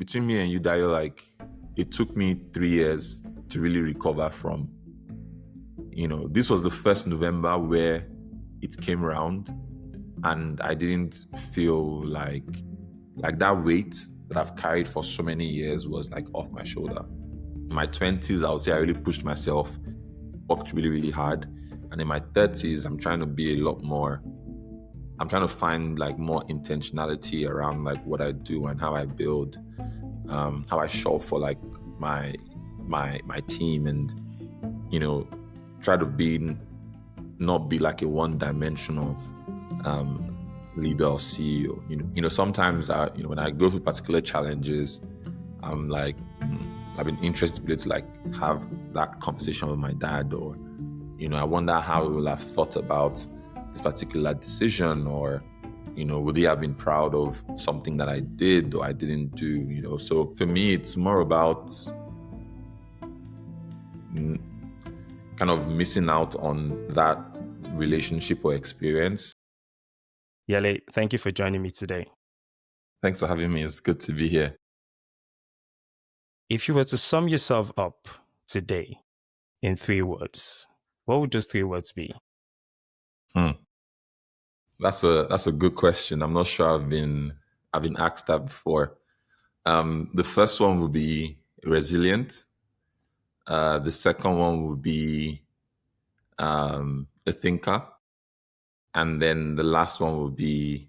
between me and you, Dayo, like it took me 3 years to really recover from. This was the first November where it came around, and I didn't feel like that weight that I've carried for so many years was like off my shoulder. In my 20s, I would say I really pushed myself, worked really, really hard. And in my 30s, I'm trying to be a lot more, I'm trying to find like more intentionality around like what I do and how I build, how I show up for like my team, and try to not be like a one-dimensional leader or CEO. Sometimes when I go through particular challenges, I'm like, I've been interested to like have that conversation with my dad, or I wonder how he will have thought about this particular decision, or would he have been proud of something that I did or I didn't do. So for me, it's more about kind of missing out on that relationship or experience. Yele, thank you for joining me today. Thanks for having me. It's good to be here. If you were to sum yourself up today in 3 words, what would those 3 words be? That's a good question. I'm not sure I've been asked that before. The first one would be resilient. The second one would be a thinker, and then the last one would be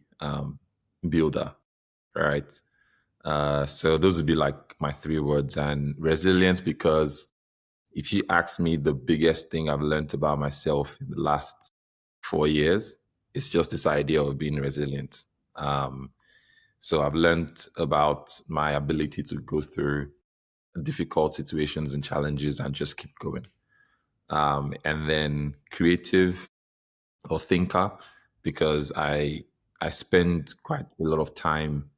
builder. Right. So those would be like my 3 words. And resilience, because if you ask me the biggest thing I've learned about myself in the last 4 years, it's just this idea of being resilient. So I've learned about my ability to go through difficult situations and challenges and just keep going. And then creative or thinker, because I spend quite a lot of time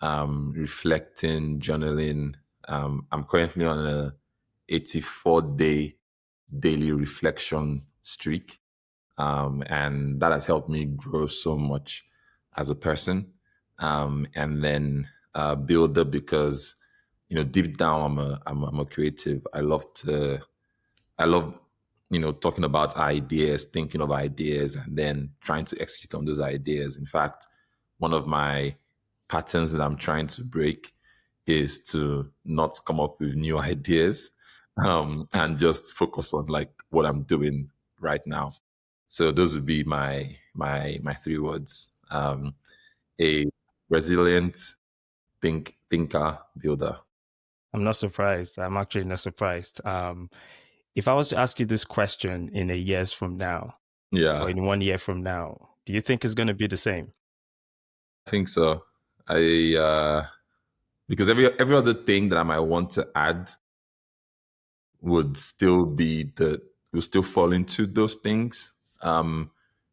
reflecting, journaling. I'm currently on a 84-day daily reflection streak. And that has helped me grow so much as a person. And then builder, because deep down I'm a creative. I love talking about ideas, thinking of ideas, and then trying to execute on those ideas. In fact, one of my patterns that I'm trying to break is to not come up with new ideas, and just focus on like what I'm doing right now. So those would be my 3 words: a resilient thinker, builder. I'm not surprised. I'm actually not surprised. If I was to ask you this question in a years from now, or Yeah, in 1 year from now, do you think it's going to be the same? I think so. Because every other thing that I might want to add would still fall into those things.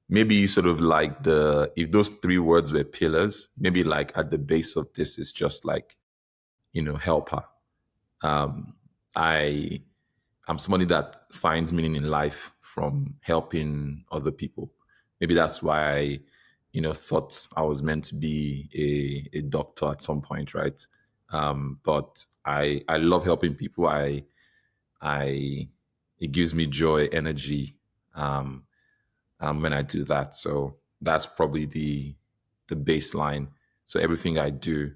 Maybe sort of like if those 3 words were pillars, maybe like at the base of this is just like, helper. I'm somebody that finds meaning in life from helping other people. Maybe that's why I thought I was meant to be a doctor at some point, right? But I love helping people. It gives me joy, energy, when I do that. So that's probably the baseline. So everything I do,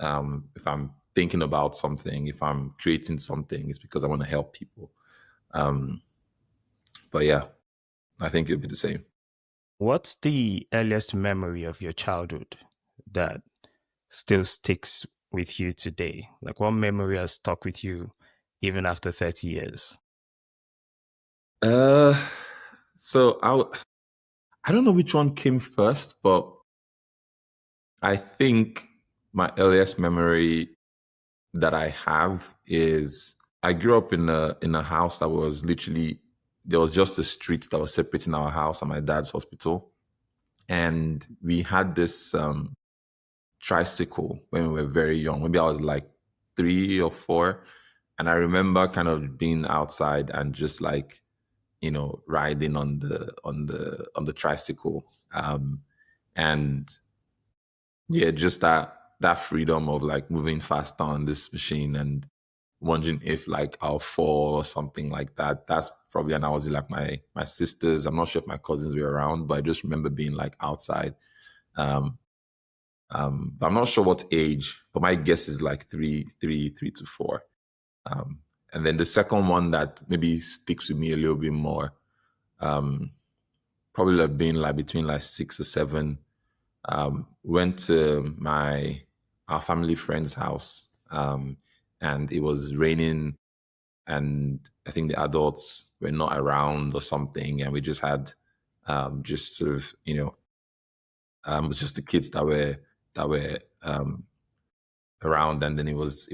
if I'm thinking about something, if I'm creating something, it's because I want to help people. But yeah, I think it'll be the same. What's the earliest memory of your childhood that still sticks with you today? Like, what memory has stuck with you even after 30 years? Uh, so I don't know which one came first, but I think my earliest memory that I have is I grew up in a house that was literally, there was just a street that was separating our house and my dad's hospital, and we had this tricycle when we were very young. Maybe I was like 3 or 4, and I remember kind of being outside and just like riding on the tricycle, and yeah, just that that freedom of like moving faster on this machine and wondering if like I'll fall or something like that. That's probably an analogy like my sisters. I'm not sure if my cousins were around, but I just remember being like outside. Um, but I'm not sure what age, but my guess is like three to four. Um, and then the second one that maybe sticks with me a little bit more, um, probably like being like between like 6 or 7. Went to our family friend's house, and it was raining, and I think the adults were not around or something, and we just had just sort of it was just the kids that were around, and then it was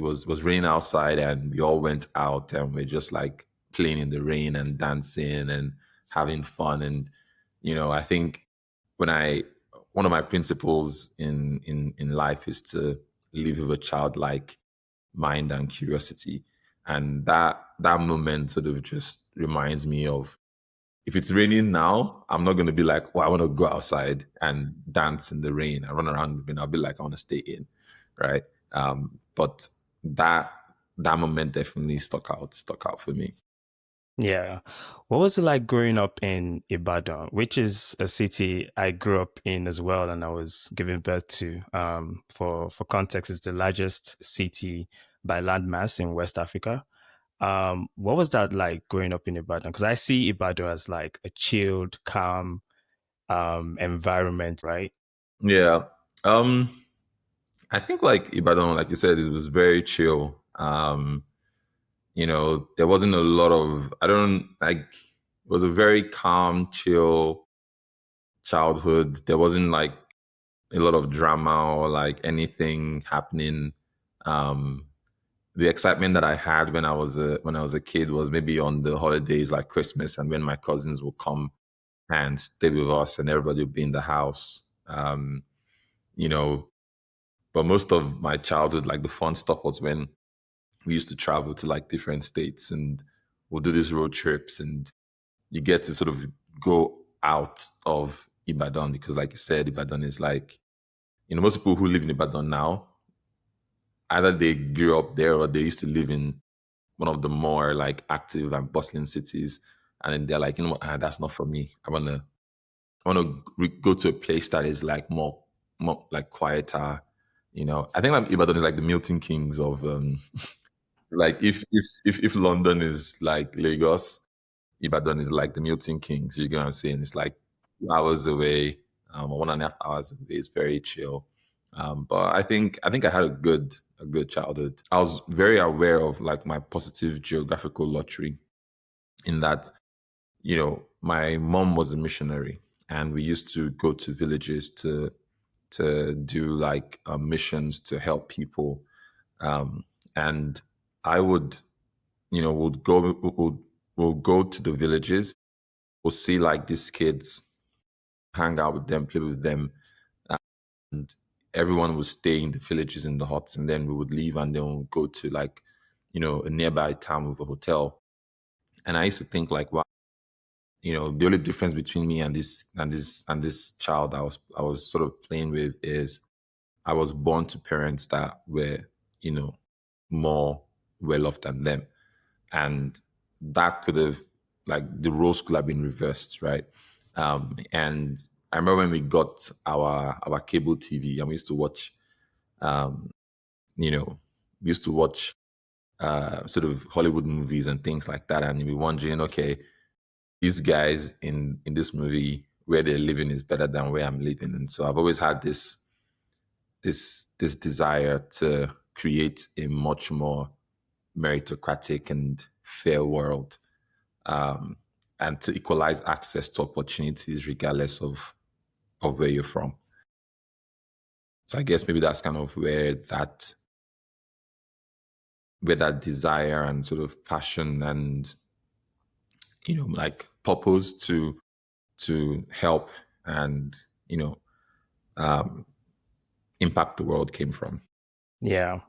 raining outside, and we all went out, and we're just like playing in the rain and dancing and having fun. And I think when I one of my principles in life is to live with a childlike mind and curiosity, and that moment sort of just reminds me of, if it's raining now, I'm not going to be like, oh, I want to go outside and dance in the rain and run around in the rain. I'll be like, I want to stay in, right? But that that moment definitely stuck out for me. Yeah. What was it like growing up in Ibadan, which is a city I grew up in as well, and I was giving birth to? For context, it's the largest city by landmass in West Africa. What was that like growing up in Ibadan? Because I see Ibadan as like a chilled, calm environment, right? Yeah. I think like Ibadan, like you said, it was very chill. There wasn't a lot of, I don't like, it was a very calm, chill childhood. There wasn't like a lot of drama or like anything happening. Um, the excitement that I had when I was a kid was maybe on the holidays like Christmas, and when my cousins would come and stay with us, and everybody would be in the house. You know, but most of my childhood, like the fun stuff, was when we used to travel to like different states, and we'll do these road trips, and you get to sort of go out of Ibadan, because like you said, Ibadan is like, most people who live in Ibadan now, either they grew up there or they used to live in one of the more like active and bustling cities, and then they're like, you know what, that's not for me. I want to go to a place that is like more like quieter. I think like Ibadan is like the Milton Kings of like if London is like Lagos, Ibadan is like the Milton Kings. You get what I'm saying? It's like 2 hours away, or 1.5 hours away. It's very chill. But I think I had a good childhood. I was very aware of like my positive geographical lottery, in that my mom was a missionary, and we used to go to villages to do like missions to help people. And I would go to the villages. We'll see like these kids, hang out with them, play with them, and everyone would stay in the villages in the huts, and then we would leave, and then we'll go to like a nearby town with a hotel. And I used to think like, wow, the only difference between me and this child I was sort of playing with is I was born to parents that were, you know, more well off than them. And that could have, like, the roles could have been reversed, right? And I remember when we got our cable TV, and we used to watch, um, you know, we used to watch sort of Hollywood movies and things like that, and we were wondering, okay, these guys in this movie, where they're living is better than where I'm living. And so I've always had this desire to create a much more meritocratic and fair world, um, and to equalize access to opportunities regardless of where you're from. So I guess maybe that's kind of where that desire and sort of passion and like purpose to help and you know um, impact the world came from. Yeah.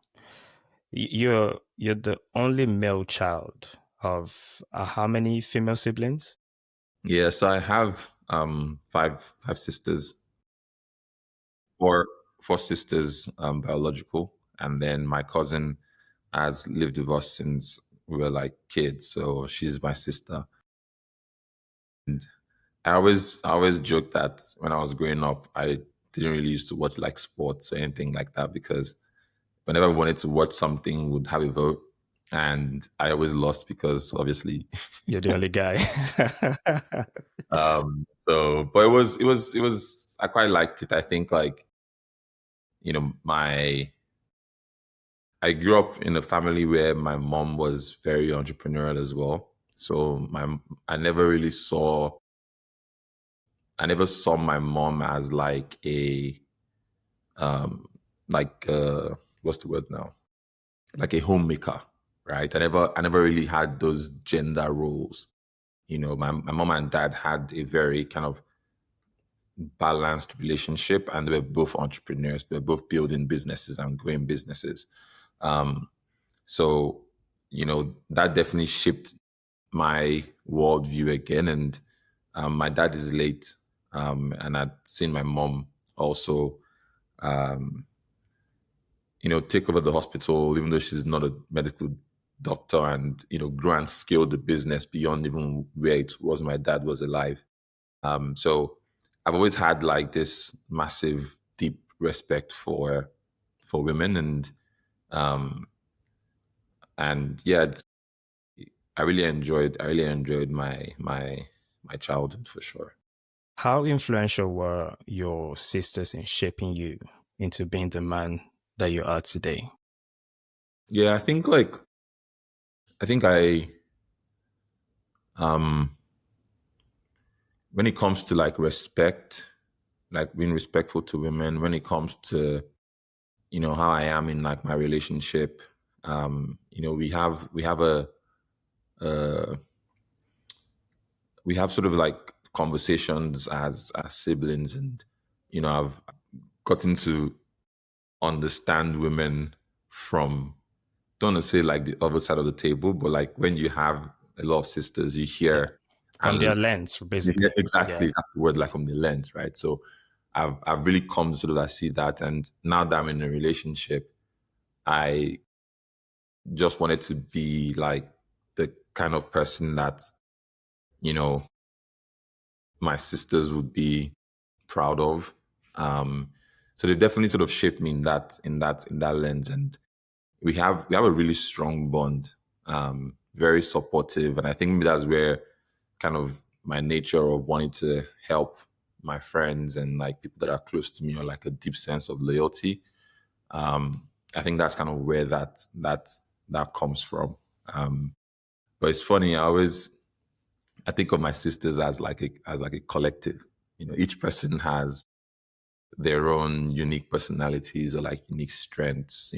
You're the only male child of how many female siblings? Yeah, so I have five sisters. Four. four sisters, biological, and then my cousin has lived with us since we were like kids. So she's my sister. And I always joke that when I was growing up, I didn't really used to watch like sports or anything like that because whenever I wanted to watch something, would have a vote, and I always lost because obviously. You're the only guy. But it was. I quite liked it. I think like my I grew up in a family where my mom was very entrepreneurial as well. So my I never really saw I never saw my mom as like a um like what's the word now? Like a homemaker, right? I never really had those gender roles. My mom and dad had a very kind of balanced relationship, and they were both entrepreneurs. They were both building businesses and growing businesses. Um, so, that definitely shaped my worldview again. And my dad is late, and I'd seen my mom also, um, take over the hospital, even though she's not a medical doctor, and grow and scale the business beyond even where it was my dad was alive. So I've always had like this massive, deep respect for women, um, and yeah, I really enjoyed my childhood for sure. How influential were your sisters in shaping you into being the man that you are today? Yeah, I think um when it comes to like respect, like being respectful to women, when it comes to how I am in like my relationship, uh we have sort of like conversations as siblings, and I've gotten to understand women from, don't want to say like the other side of the table, but like when you have a lot of sisters, you Yeah. hear From and their lens, you hear basically. exactly Yeah. that's the word, like from the lens, right? So I've really come to sort of like see that, and now that I'm in a relationship, I just wanted to be like the kind of person that you know my sisters would be proud of. Um, so they definitely sort of shaped me in that lens, and we have a really strong bond, very supportive, and I think maybe that's where kind of my nature of wanting to help my friends and like people that are close to me, or like a deep sense of loyalty. I think that's kind of where that comes from. But it's funny, I think of my sisters as like a collective. Each person has their own unique personalities or like unique strengths.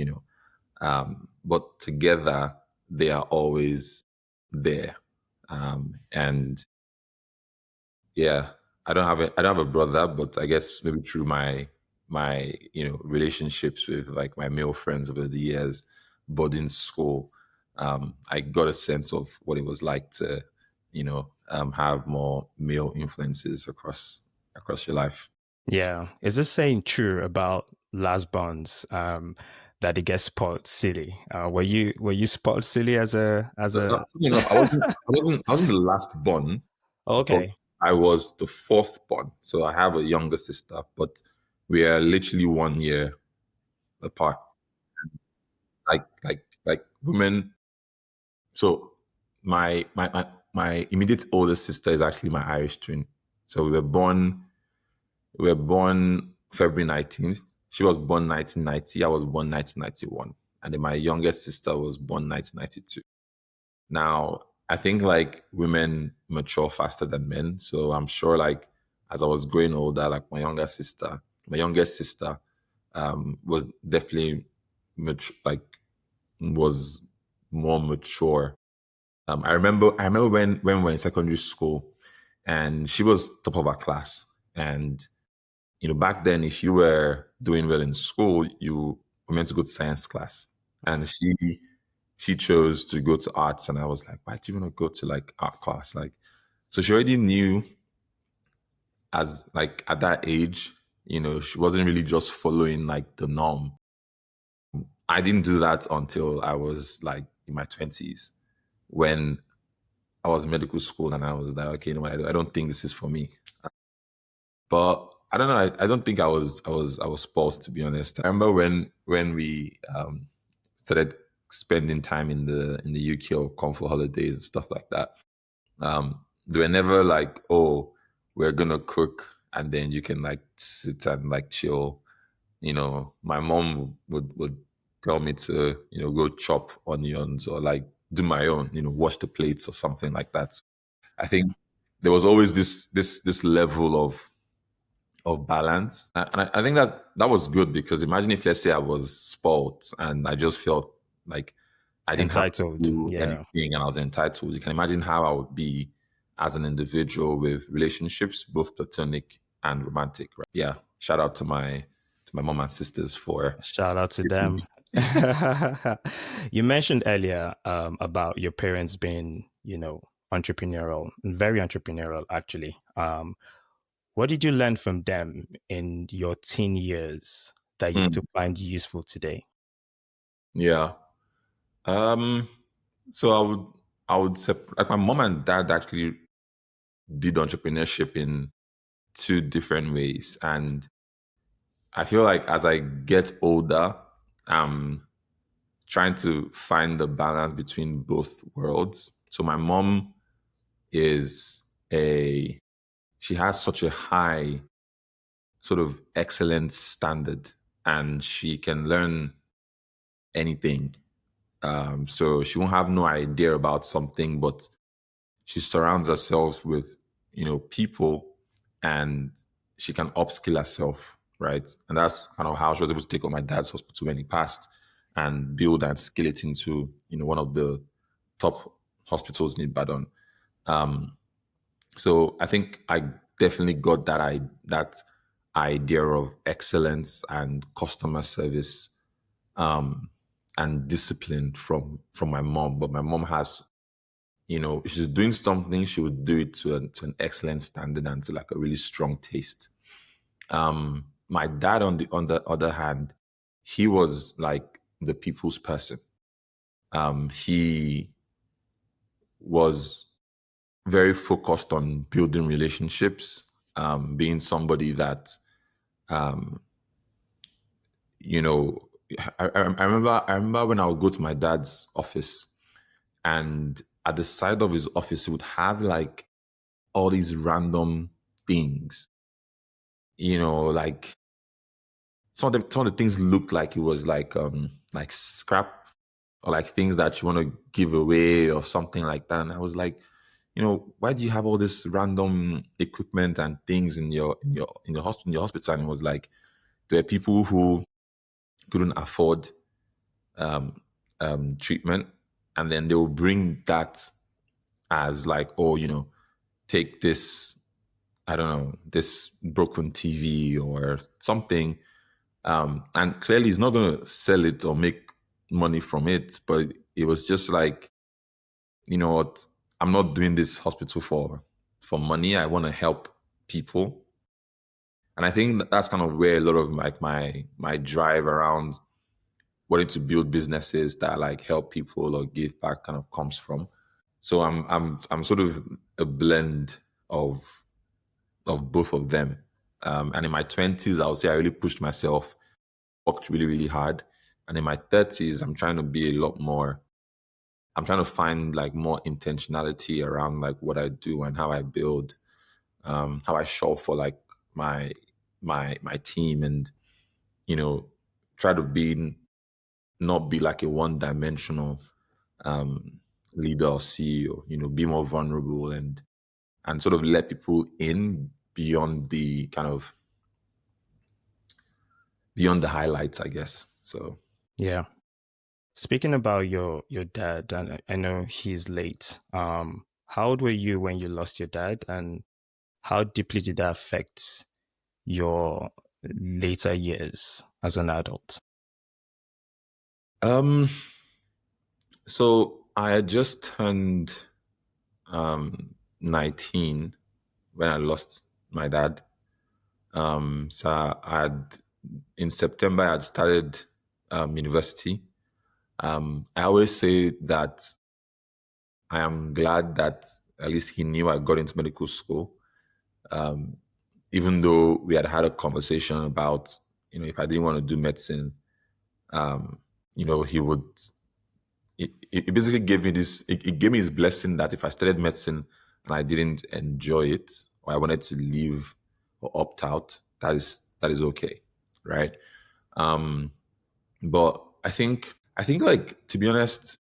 But together they are always there. And yeah, I don't have a brother, but I guess maybe through my relationships with like my male friends over the years, boarding school, I got a sense of what it was like to have more male influences across your life. Yeah. Is this saying true about last bonds that they get sport silly? Were you sport silly as a Funny enough, I wasn't the last born, but Okay. I was the fourth born. So I have a younger sister, but we are literally 1 year apart. Like women. So my immediate older sister is actually my Irish twin. So we were born February 19th. She was born 1990. I was born 1991, and then my youngest sister was born 1992. Now, I think like women mature faster than men. So I'm sure like as I was growing older, like my youngest sister, was definitely was more mature. I remember when we were in secondary school, and she was top of her class. And back then, if you were doing well in school, you were meant to go to science class. And she chose to go to arts, and I was like, why do you want to go to like art class? Like, so she already knew, as like at that age, She wasn't really just following like the norm. I didn't do that until I was like in my 20s when I was in medical school and I was like, okay, I don't think this is for me. But I don't know. I don't think I was spoiled, to be honest. I remember when we started spending time in the UK or come for holidays and stuff like that. They were never like, oh, we're gonna cook and then you can like sit and like chill. My mom would tell me to go chop onions or like do my own, wash the plates or something like that. I think there was always this level of balance. And I think that was good because imagine if, let's say, I was spoiled and I just felt like I didn't have to Entitled. do Yeah. anything and I was entitled. You can imagine how I would be as an individual with relationships, both platonic and romantic. Right? Yeah. Shout out to my mom and sisters for Shout out to them. You mentioned earlier about your parents being, entrepreneurial, very entrepreneurial, actually. What did you learn from them in your teen years that you still Mm, find useful today? yeah. Um so I would like my mom and dad actually did entrepreneurship in two different ways. And I feel like as I get older, I'm trying to find the balance between both worlds. So my mom is she has such a high sort of excellence standard and she can learn anything. So she won't have no idea about something, but she surrounds herself with people, and she can upskill herself, right? And that's kind of how she was able to take on my dad's hospital when he passed and build and scale it into one of the top hospitals in Ibadan. So I think I definitely got that idea of excellence and customer service, um, and discipline from my mom. But my mom has, if she's doing something, she would do it to an excellent standard and to like a really strong taste. My dad, on the other hand, he was like the people's person. He was very focused on building relationships, being somebody that, um, you know, I remember when I would go to my dad's office, and at the side of his office, he would have like all these random things, like some of the things looked like it was like scrap or like things that you want to give away or something like that. And I was like, why do you have all this random equipment and things in your hospital? And it was like there are people who couldn't afford um, treatment, and then they will bring that as like, oh, take this, I don't know, this broken TV or something. And clearly he's not going to sell it or make money from it, but it was just like, you know what, I'm not doing this hospital for money. I want to help people. And I think that's kind of where a lot of like my drive around wanting to build businesses that like help people or give back kind of comes from. So I'm sort of a blend of both of them. And in my 20s, I would say I really pushed myself, worked really, really hard. And in my 30s, I'm trying to be a lot more, I'm trying to find like more intentionality around like what I do and how I build, how I show up for like my my team, and you know, try to not be like a one-dimensional um leader or CEO, be more vulnerable and sort of let people in beyond the highlights, I guess. So Yeah. Speaking about your dad, and I know he's late. How old were you when you lost your dad, and how deeply did that affect your later years as an adult? um so I had just turned 19 when I lost my dad. So in September, I had started university. I always say that I am glad that at least he knew I got into medical school, um, even though we had had a conversation about, if I didn't want to do medicine, um, he would. It basically gave me this. It gave me his blessing that if I studied medicine and I didn't enjoy it, or I wanted to leave or opt out, that is okay, right? Um, but I think like, to be honest,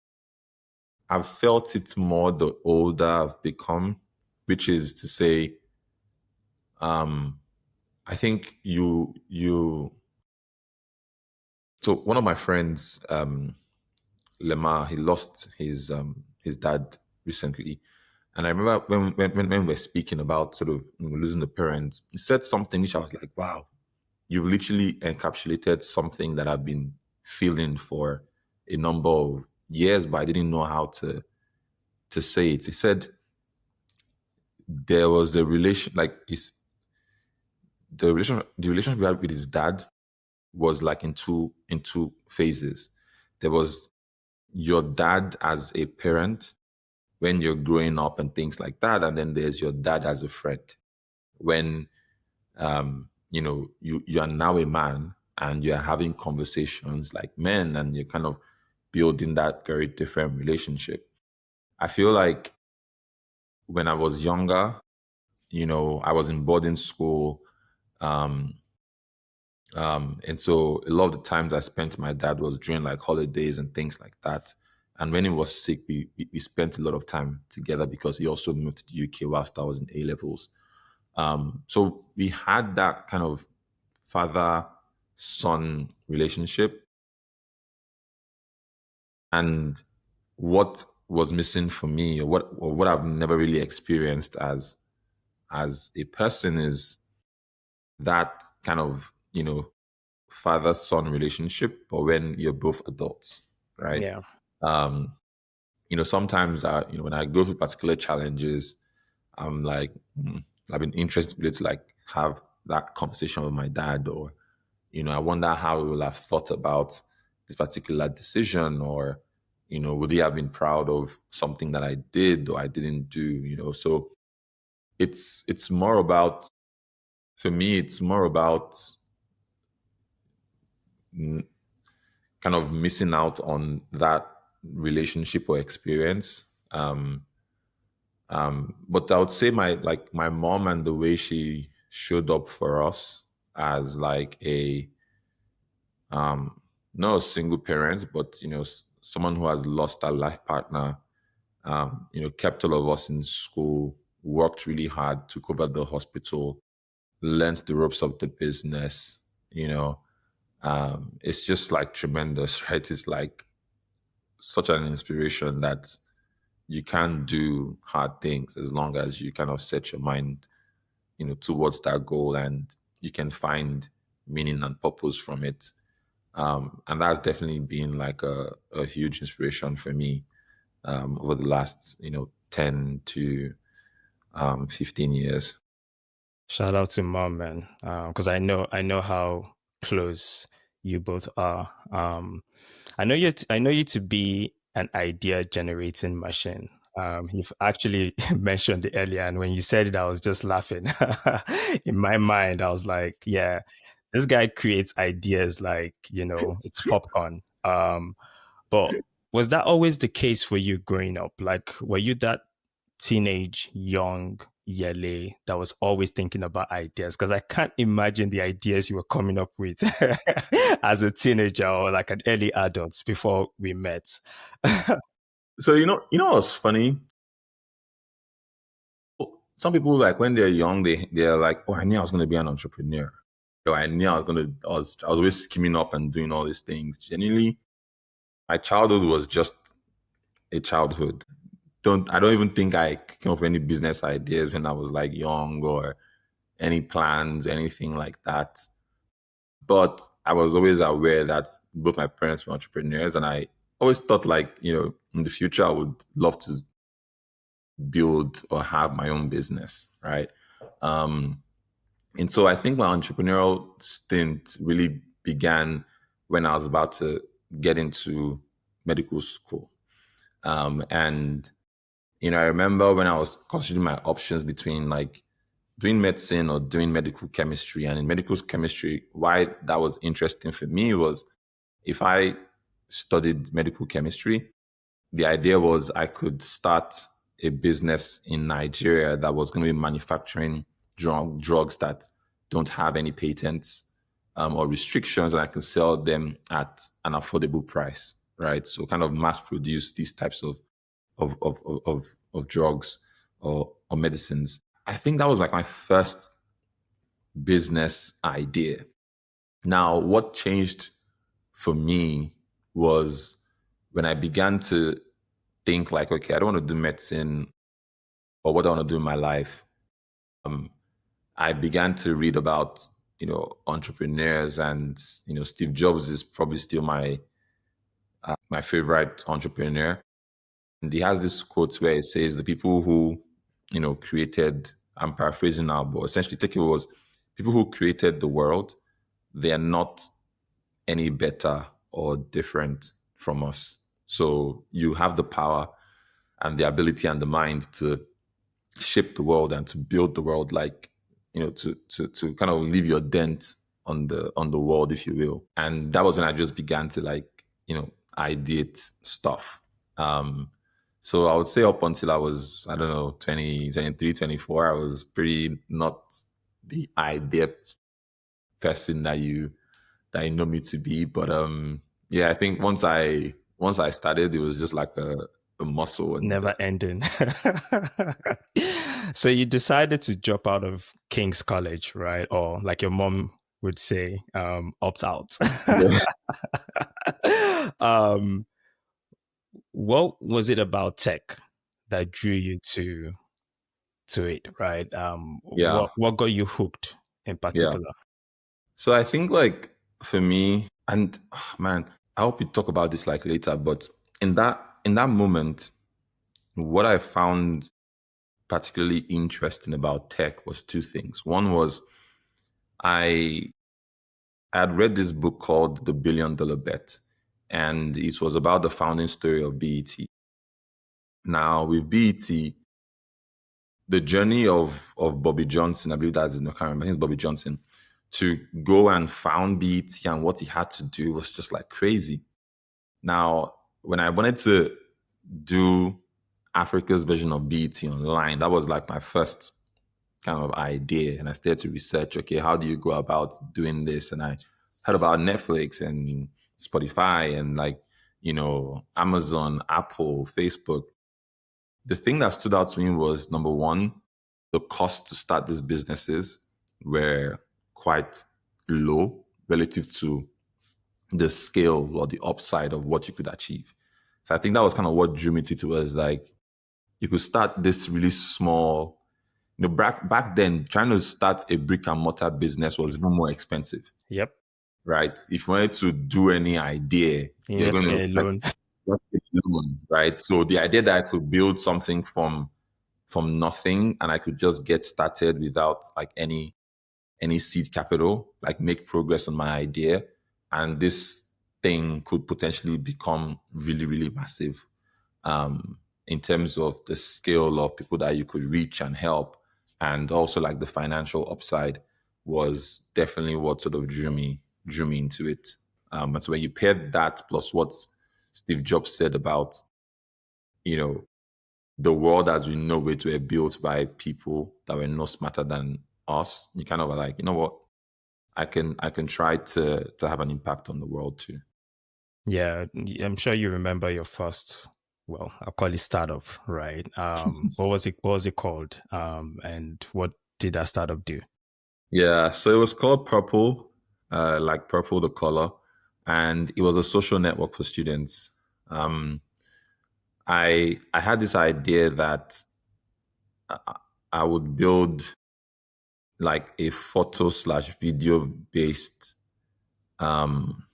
I've felt it more the older I've become, which is to say, um, I think so one of my friends, Lemar, he lost his dad recently. And I remember when we're speaking about sort of losing the parents, he said something which I was like, wow, you've literally encapsulated something that I've been feeling for a number of years, but I didn't know how to say it. He said there was a relation, like the relationship we had with his dad was like in two phases. There was your dad as a parent when you're growing up and things like that, and then there's your dad as a friend when you are now a man and you're having conversations like men, and you're kind of building that very different relationship. I feel like when I was younger, I was in boarding school. Um, and so a lot of the times I spent with my dad was during like holidays and things like that. And when he was sick, we spent a lot of time together because he also moved to the UK whilst I was in A levels. So we had that kind of father son relationship. And what was missing for me, or what I've never really experienced as a person, is that kind of father son relationship, but when you're both adults, right? Yeah. Um, sometimes when I go through particular challenges, I'm like, I've been interested to be able to like have that conversation with my dad, or I wonder how he will have thought about this particular decision, or would he have been proud of something that I did or I didn't do, so it's more about, for me, it's more about mm, kind of missing out on that relationship or experience. But I would say my mom, and the way she showed up for us as like a not a single parent, but someone who has lost a life partner. Kept all of us in school, worked really hard, took over the hospital, learned the ropes of the business. It's just like tremendous, right? It's like such an inspiration that you can do hard things as long as you kind of set your mind, towards that goal, and you can find meaning and purpose from it. And that's definitely been like a huge inspiration for me over the last 10 to 15 years. Shout out to mom, man. Because I know how close you both are. I know you to be an idea generating machine. You've actually mentioned it earlier, and when you said it, I was just laughing. In my mind, I was like, yeah, this guy creates ideas like, it's popcorn. But was that always the case for you growing up? Like, were you that teenage, young Yele that was always thinking about ideas? Because I can't imagine the ideas you were coming up with as a teenager or like an early adult before we met. So what's funny? Some people, like, when they're young, they're like, oh, I knew I was going to be an entrepreneur. So I knew I was always skimming up and doing all these things. Genuinely, my childhood was just a childhood. I don't even think I came up with any business ideas when I was like young, or any plans, anything like that. But I was always aware that both my parents were entrepreneurs, and I always thought, like, in the future I would love to build or have my own business, right? Um, And so I think my entrepreneurial stint really began when I was about to get into medical school. And I remember when I was considering my options between like doing medicine or doing medical chemistry. And in medical chemistry, why that was interesting for me was if I studied medical chemistry, the idea was I could start a business in Nigeria that was going to be manufacturing drugs that don't have any patents or restrictions, and I can sell them at an affordable price, right? So kind of mass produce these types of drugs or medicines. I think that was like my first business idea. Now, what changed for me was when I began to think like, okay, I don't want to do medicine or what I want to do in my life. I began to read about, entrepreneurs, and, Steve Jobs is probably still my favorite entrepreneur. And he has this quote where it says the people who, created, I'm paraphrasing now, but essentially take it was people who created the world, they are not any better or different from us. So you have the power and the ability and the mind to shape the world and to build the world, like, to kind of leave your dent on the world, if you will. And that was when I just began to like, ideate stuff. So I would say up until I was, I don't know, 20, 23, 24, I was pretty not the idea person that you know me to be. But yeah, I think once I started, it was just like a muscle. And Never ending. So you decided to drop out of King's College, right? Or like your mom would say, opt out. yeah, um, what was it about tech that drew you to it, right? yeah, What got you hooked in yeah. particular? So I think like for me, and man, I hope we talk about this like later, but in that moment, what I found particularly interesting about tech was two things. One was I had read this book called The $1 Billion Bet, and it was about the founding story of BET. Now with BET, the journey of Bobby Johnson, I believe that's his name, I can't remember, I think it's Bobby Johnson, to go and found BET and what he had to do was just like crazy. Now, when I wanted to do Africa's version of BET online, that was like my first kind of idea. And I started to research, okay, how do you go about doing this? And I heard about Netflix and Spotify and like, Amazon, Apple, Facebook. The thing that stood out to me was number one, the cost to start these businesses were quite low relative to the scale or the upside of what you could achieve. So I think that was kind of what drew me to it, was like you could start this really small, back then trying to start a brick and mortar business was even more expensive, Yep. right? If you wanted to do any idea, You you're need to going get to a like loan. just take a loan, right? So the idea that I could build something from nothing and I could just get started without like any seed capital, like make progress on my idea, and this thing could potentially become really, really massive in terms of the scale of people that you could reach and help, and also like the financial upside was definitely what sort of drew me into it. And so when you paired that plus what Steve Jobs said about, you know, the world as we know it were built by people that were no smarter than us, you kind of are like, you know what, I can try to have an impact on the world too. Yeah, I'm sure you remember your first, well, I'll call it startup, right? What was it called? And what did that startup do? Yeah, so it was called Purple, like purple the color, and it was a social network for students. Um, I had this idea that I would build like a photo slash video based um,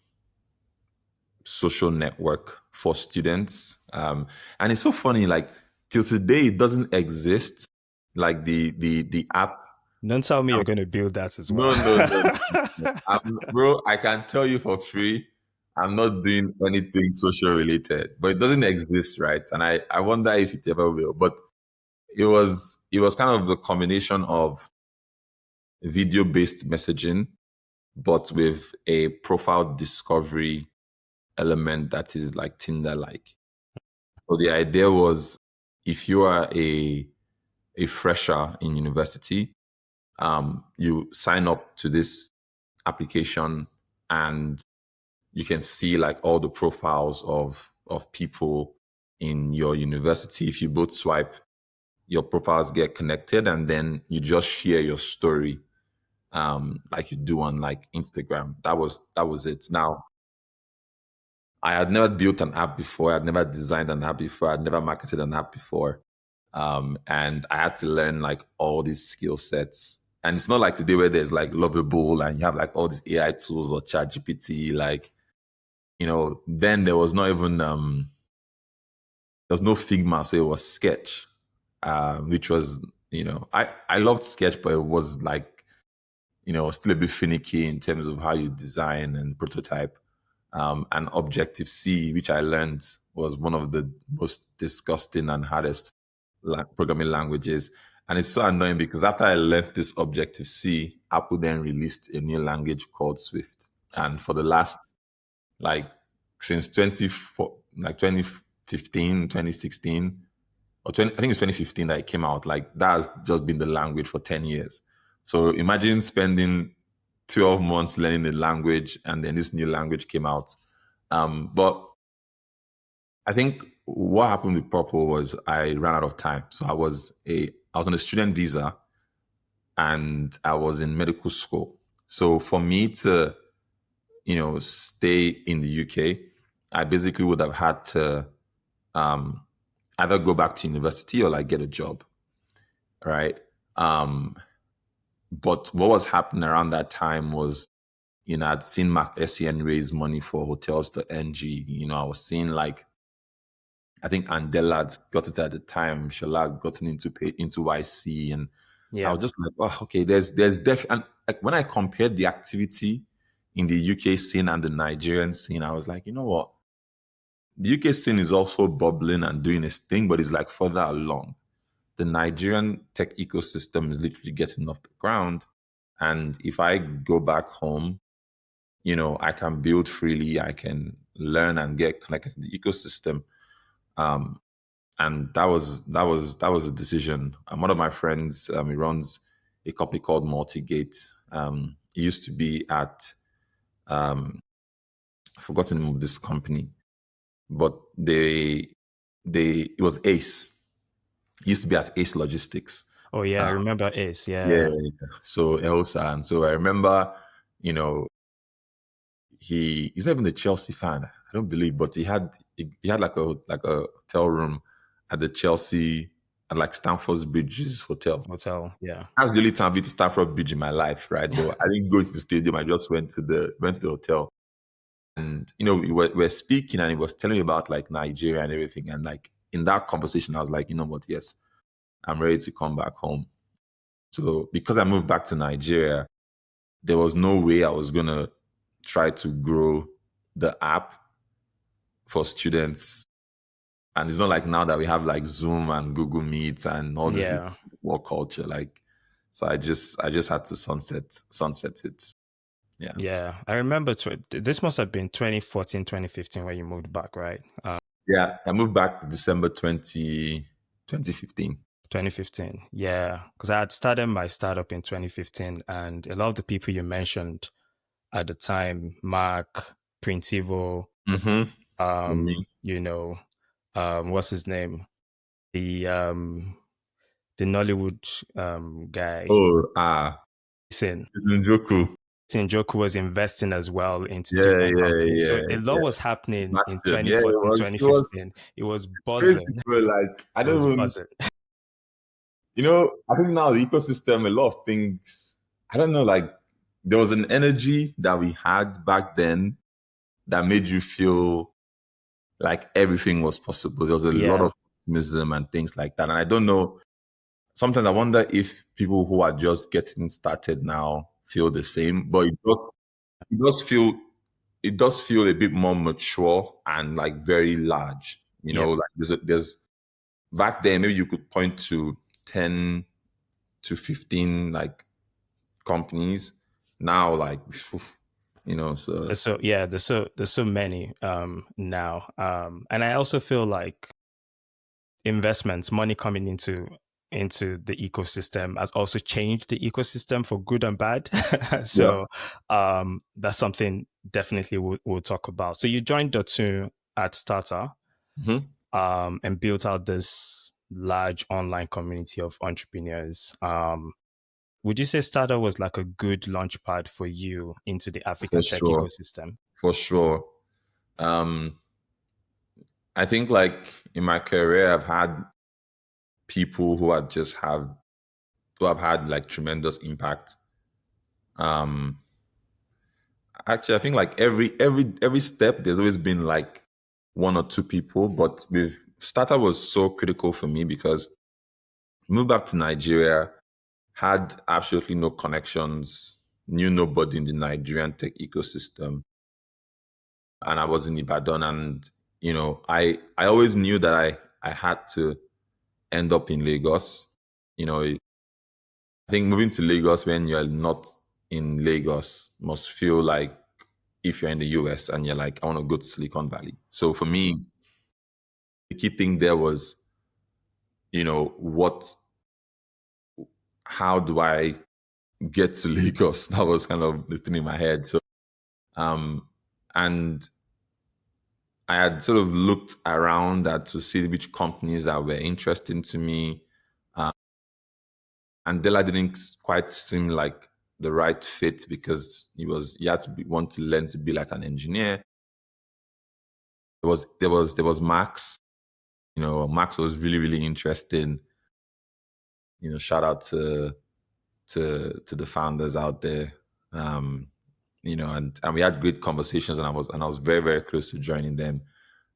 social network for students. And it's so funny, like till today it doesn't exist. Like the app. Don't tell me you're going to build that as well. No, no, no, no. Bro, I can tell you for free, I'm not doing anything social related, but it doesn't exist, right? And I wonder if it ever will. But it was kind of the combination of video based messaging, but with a profile discovery element that is like Tinder like. So the idea was if you are a fresher in university, you sign up to this application and you can see like all the profiles of people in your university. If you both swipe, your profiles get connected, and then you just share your story, like you do on like Instagram. That was it. Now, I had never built an app before. I'd never designed an app before. I'd never marketed an app before. And I had to learn like all these skill sets. And it's not like today where there's like Lovable and you have like all these AI tools or ChatGPT. Like, then there was not even there was no Figma, so it was Sketch, which was, I loved Sketch, but it was like, still a bit finicky in terms of how you design and prototype. And Objective C, which I learned was one of the most disgusting and hardest programming languages. And it's so annoying because after I learned this Objective C, Apple then released a new language called Swift. And for the last, like, since 24, like 2015, 2016, or 20, I think it's 2015 that it came out, like, that has just been the language for 10 years. So imagine spending 12 months learning the language and then this new language came out. But I think what happened with Purple was I ran out of time. So I was on a student visa and I was in medical school. So for me to, stay in the UK, I basically would have had to um, either go back to university or like get a job, right? But what was happening around that time was, I'd seen Mark SCN raise money for hotels.ng. I was seeing like, I think Andela had got it at the time. Shala had gotten into YC, and I Yeah. was just like, oh, okay. There's and like when I compared the activity in the UK scene and the Nigerian scene, I was like, you know what? The UK scene is also bubbling and doing its thing, but it's like further along. The Nigerian tech ecosystem is literally getting off the ground, and if I go back home, I can build freely. I can learn and get connected to the ecosystem. Um, and that was a decision. One of my friends, he runs a company called Multigate. He used to be at I've forgotten the name of this company, but it was Ace. He used to be at Ace Logistics. Oh yeah, I Uh, remember Ace. yeah, Yeah. so Elsa, and so I remember, you know, he's not even a Chelsea fan. I don't believe, but he had like a hotel room at the Chelsea at like Stamford Bridge's hotel. Hotel. Yeah. That's the only time I've been to Stamford Bridge in my life, right? But I didn't go to the stadium. I just went to the hotel, and we were speaking, and he was telling me about like Nigeria and everything. And like in that conversation, I was like, you know what? Yes, I'm ready to come back home. So because I moved back to Nigeria, there was no way I was gonna try to grow the app for students. And it's not like now that we have like Zoom and Google Meets and all this Yeah. work culture. Like, so I just had to sunset it. Yeah. Yeah. I remember this must have been 2014, 2015 when you moved back, right? Yeah. I moved back December 2015. 2015. Yeah. Because I had started my startup in 2015, and a lot of the people you mentioned at the time, Mark, Printivo, Mm-hmm. Me. um, you know, what's his name? The Nollywood guy, Oh, Sin. it's Njoku. Sinjoku was investing as well into Yeah, different yeah, companies. So yeah, a lot yeah. was happening in Bastion. Yeah, 2014, it was 2015. It was crazy, buzzing. bro. Like, I It was don't even, buzzing. I think now the ecosystem, a lot of things, I don't know, like, there was an energy that we had back then that made you feel like everything was possible. There was a lot Yeah. of optimism and things like that. And I don't know. sometimes I wonder if people who are just getting started now feel the same, but it does feel it does feel a bit more mature and like very large. You know, Yep. like there's back then maybe you could point to 10 to 15 like companies. Now like you know, so There's so many now. And I also feel like investments, money coming into the ecosystem has also changed the ecosystem for good and bad. yeah. So that's something definitely we'll talk about. So you joined Dotun at Starta Mhm. and built out this large online community of entrepreneurs. Would you say Starta was like a good launchpad for you into the For African tech sure. ecosystem? For sure. Um I think like in my career I've had people who have had like tremendous impact. Um Actually, I think like every step there's always been like one or two people, but with Startup was so critical for me because I moved back to Nigeria, had absolutely no connections, knew nobody in the Nigerian tech ecosystem, and I was in Ibadan, and you know, I always knew that I had to end up in Lagos. You know, I think moving to Lagos when you're not in Lagos must feel like if you're in the US and you're like, I want to go to Silicon Valley. So for me, the key thing there was, you know, how do I get to Lagos? That was kind of the thing in my head. So, um, and I had sort of looked around to see which companies that were interesting to me. Uh, and Dela didn't quite seem like the right fit because you had to want to learn to be like an engineer. There was Max. You know, Max was really, really interesting. You know, shout out to the founders out there. You know, and we had great conversations, and I was very, very close to joining them.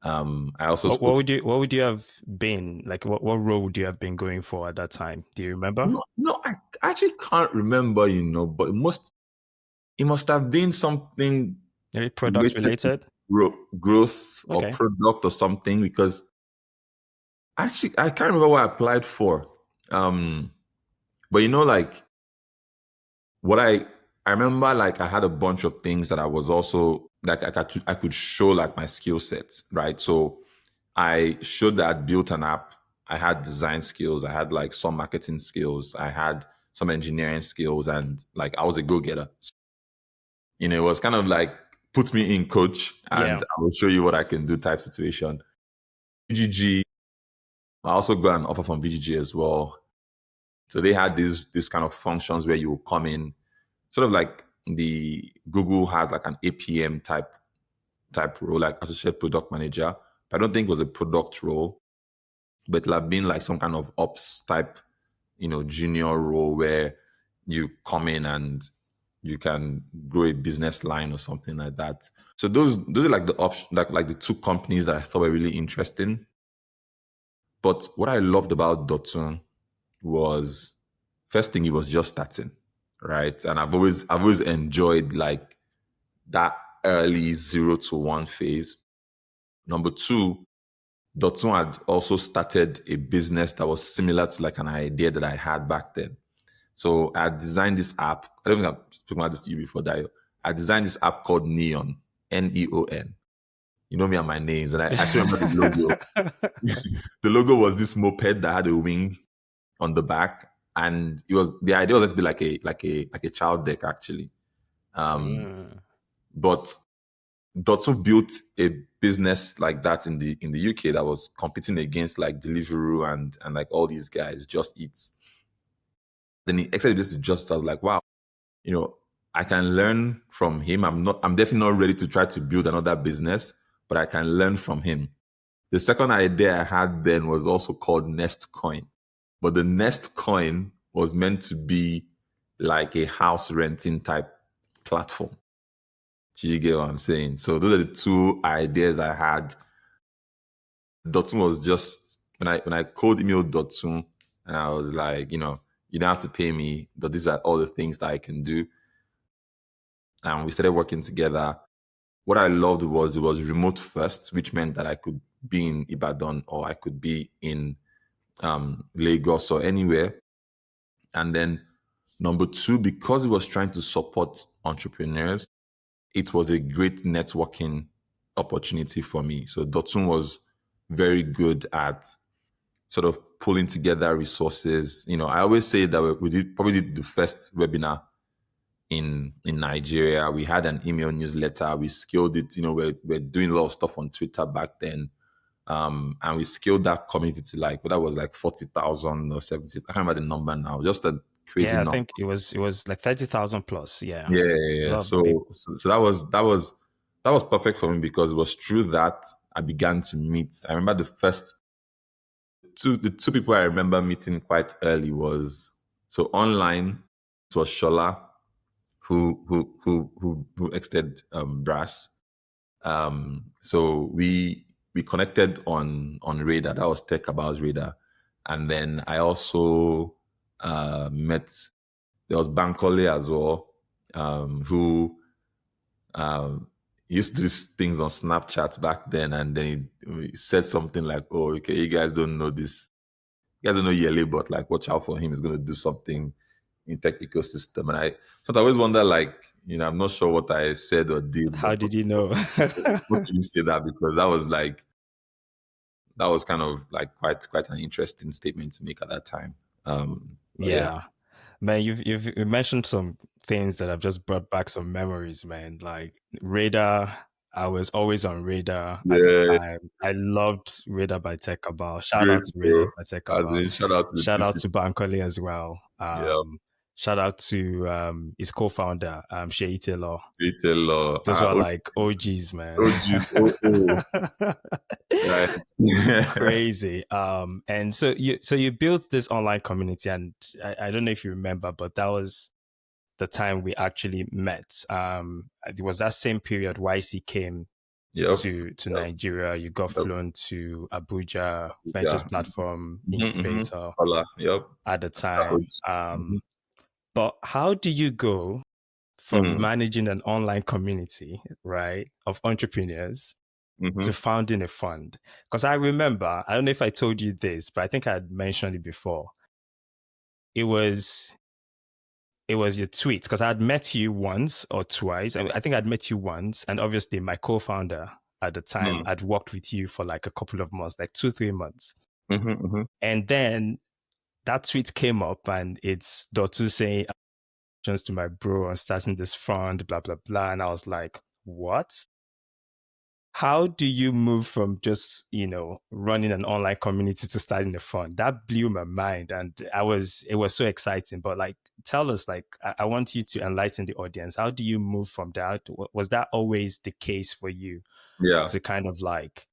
I also spoke. What would you have been like? What role would you have been going for at that time? Do you remember? No, no, I actually can't remember. You know, but it must have been something Maybe product related to related. growth or Okay. product or something. Because actually, I can't remember what I applied for. Um, but you know, like what I remember, like I had a bunch of things that I was also like I could show like my skill sets, right? So I showed that I'd built an app. I had design skills. I had like some marketing skills. I had some engineering skills, and like I was a go getter. You know, it was kind of like put me in, coach, and Yeah. I will show you what I can do type situation. BGG. I also got an offer from BGG as well. So they had these kind of functions where you will come in sort of like the Google has like an APM type role, like associate product manager. I don't think it was a product role, but it'll have been like some kind of ops type, you know, junior role where you come in and you can grow a business line or something like that. So those are like the option, like the two companies that I thought were really interesting. But what I loved about Dotun was first thing, it was just starting, right? And I've always enjoyed like that early 0 to 1 phase. Number two, Dotun had also started a business that was similar to like an idea that I had back then. So I designed this app. I don't think I've spoken about this to you before, Dayo. I designed this app called Neon, Neon. You know me and my names, and I actually remember the logo. The logo was this moped that had a wing on the back, and it was the idea was to be like a child deck actually. Um, Mm. but Dotun built a business like that in the UK that was competing against like Deliveroo and like all these guys, Just Eats. Then he exited this to Just. I was like, wow, you know, I can learn from him. I'm definitely not ready to try to build another business, but I can learn from him. The second idea I had then was also called Nest Coin, but the Nest Coin was meant to be like a house renting type platform. Do you get what I'm saying? So those are the two ideas I had. Dotun was just when I cold emailed Dotun, And I was like, you know, you don't have to pay me, but these are all the things that I can do. And we started working together. What I loved was it was remote first, which meant that I could be in Ibadan or I could be in Lagos or anywhere. And then number two, because it was trying to support entrepreneurs, it was a great networking opportunity for me. So Dotun was very good at sort of pulling together resources. You know, I always say that probably did the first webinar in Nigeria. We had an email newsletter. We scaled it. You know, we're doing a lot of stuff on Twitter back then. And we scaled that community to like, what that was like 40,000 or 70. I can't remember the number now. Just a crazy Yeah, I number. think it was like 30,000 plus. Yeah. Yeah, A yeah, yeah. lot of So, people. so, so that was perfect for me because it was through that I began to meet. I remember the two people I remember meeting quite early was so online. It was Shola who exited Brass. So we connected on Radar. That was Tech Abouts Radar, and then I also met. There was Bankole as well, who used to do these things on Snapchat back then, and then he said something like, "Oh, okay, you guys don't know this. You guys don't know Yele, but like, watch out for him. He's going to do something in tech ecosystem." And I always wonder, like, you know, I'm not sure what I said or did, but How did you know? what did you say that? Because that was kind of like quite an interesting statement to make at that time. But yeah, Yeah. Man, you've mentioned some things that have just brought back some memories, man. Like Radar, I was always on Radar at the yeah, time. I loved Radar by Tekabal. Shout great, out to Radar bro. by As Tekabal. in, shout out to the Shout out TC. to Bankole as well. Yeah, Shout out to his co-founder, Sheyi Taylor. retail law. Those were like OGs, man. Oh, geez. Oh, right. Crazy. And so you built this online community, and I don't know if you remember, but that was the time we actually met. It was that same period YC came Yep. to Yep. Nigeria. You got Yep. flown to Abuja Ventures Yeah. Platform Mm-hmm. Incubator Hola. Yep. at the time. Mm-hmm. But how do you go from Mm-hmm. managing an online community, right, of entrepreneurs to Mm-hmm. founding a fund? Because I remember, I don't know if I told you this, but I think I had mentioned it before. It was your tweets because I had met you once or twice. I think I'd met you once, and obviously my co-founder at the time had worked with you for like a couple of months, like 2-3 months, Mm-hmm. Mm-hmm. and then that tweet came up, and it's Dotu saying "Congratulations to my bro on starting this fund, blah blah blah," and I was like, "What? How do you move from just running an online community to starting a fund?" That blew my mind, and it was so exciting. But like, tell us, like, I want you to enlighten the audience. How do you move from that? Was that always the case for you Yeah. to kind of like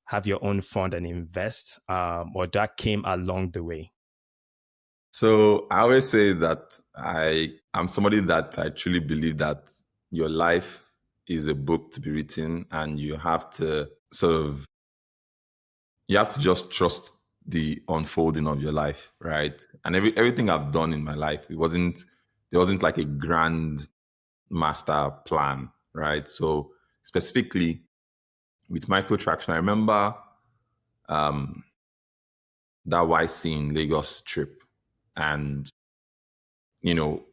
have your own fund and invest, or that came along the way? So I always say that I'm somebody that I truly believe that your life is a book to be written, and you have to just trust the unfolding of your life, right? And everything I've done in my life, there wasn't like a grand master plan, right? So specifically with Microtraction, I remember um, that YC in Lagos trip, and you know,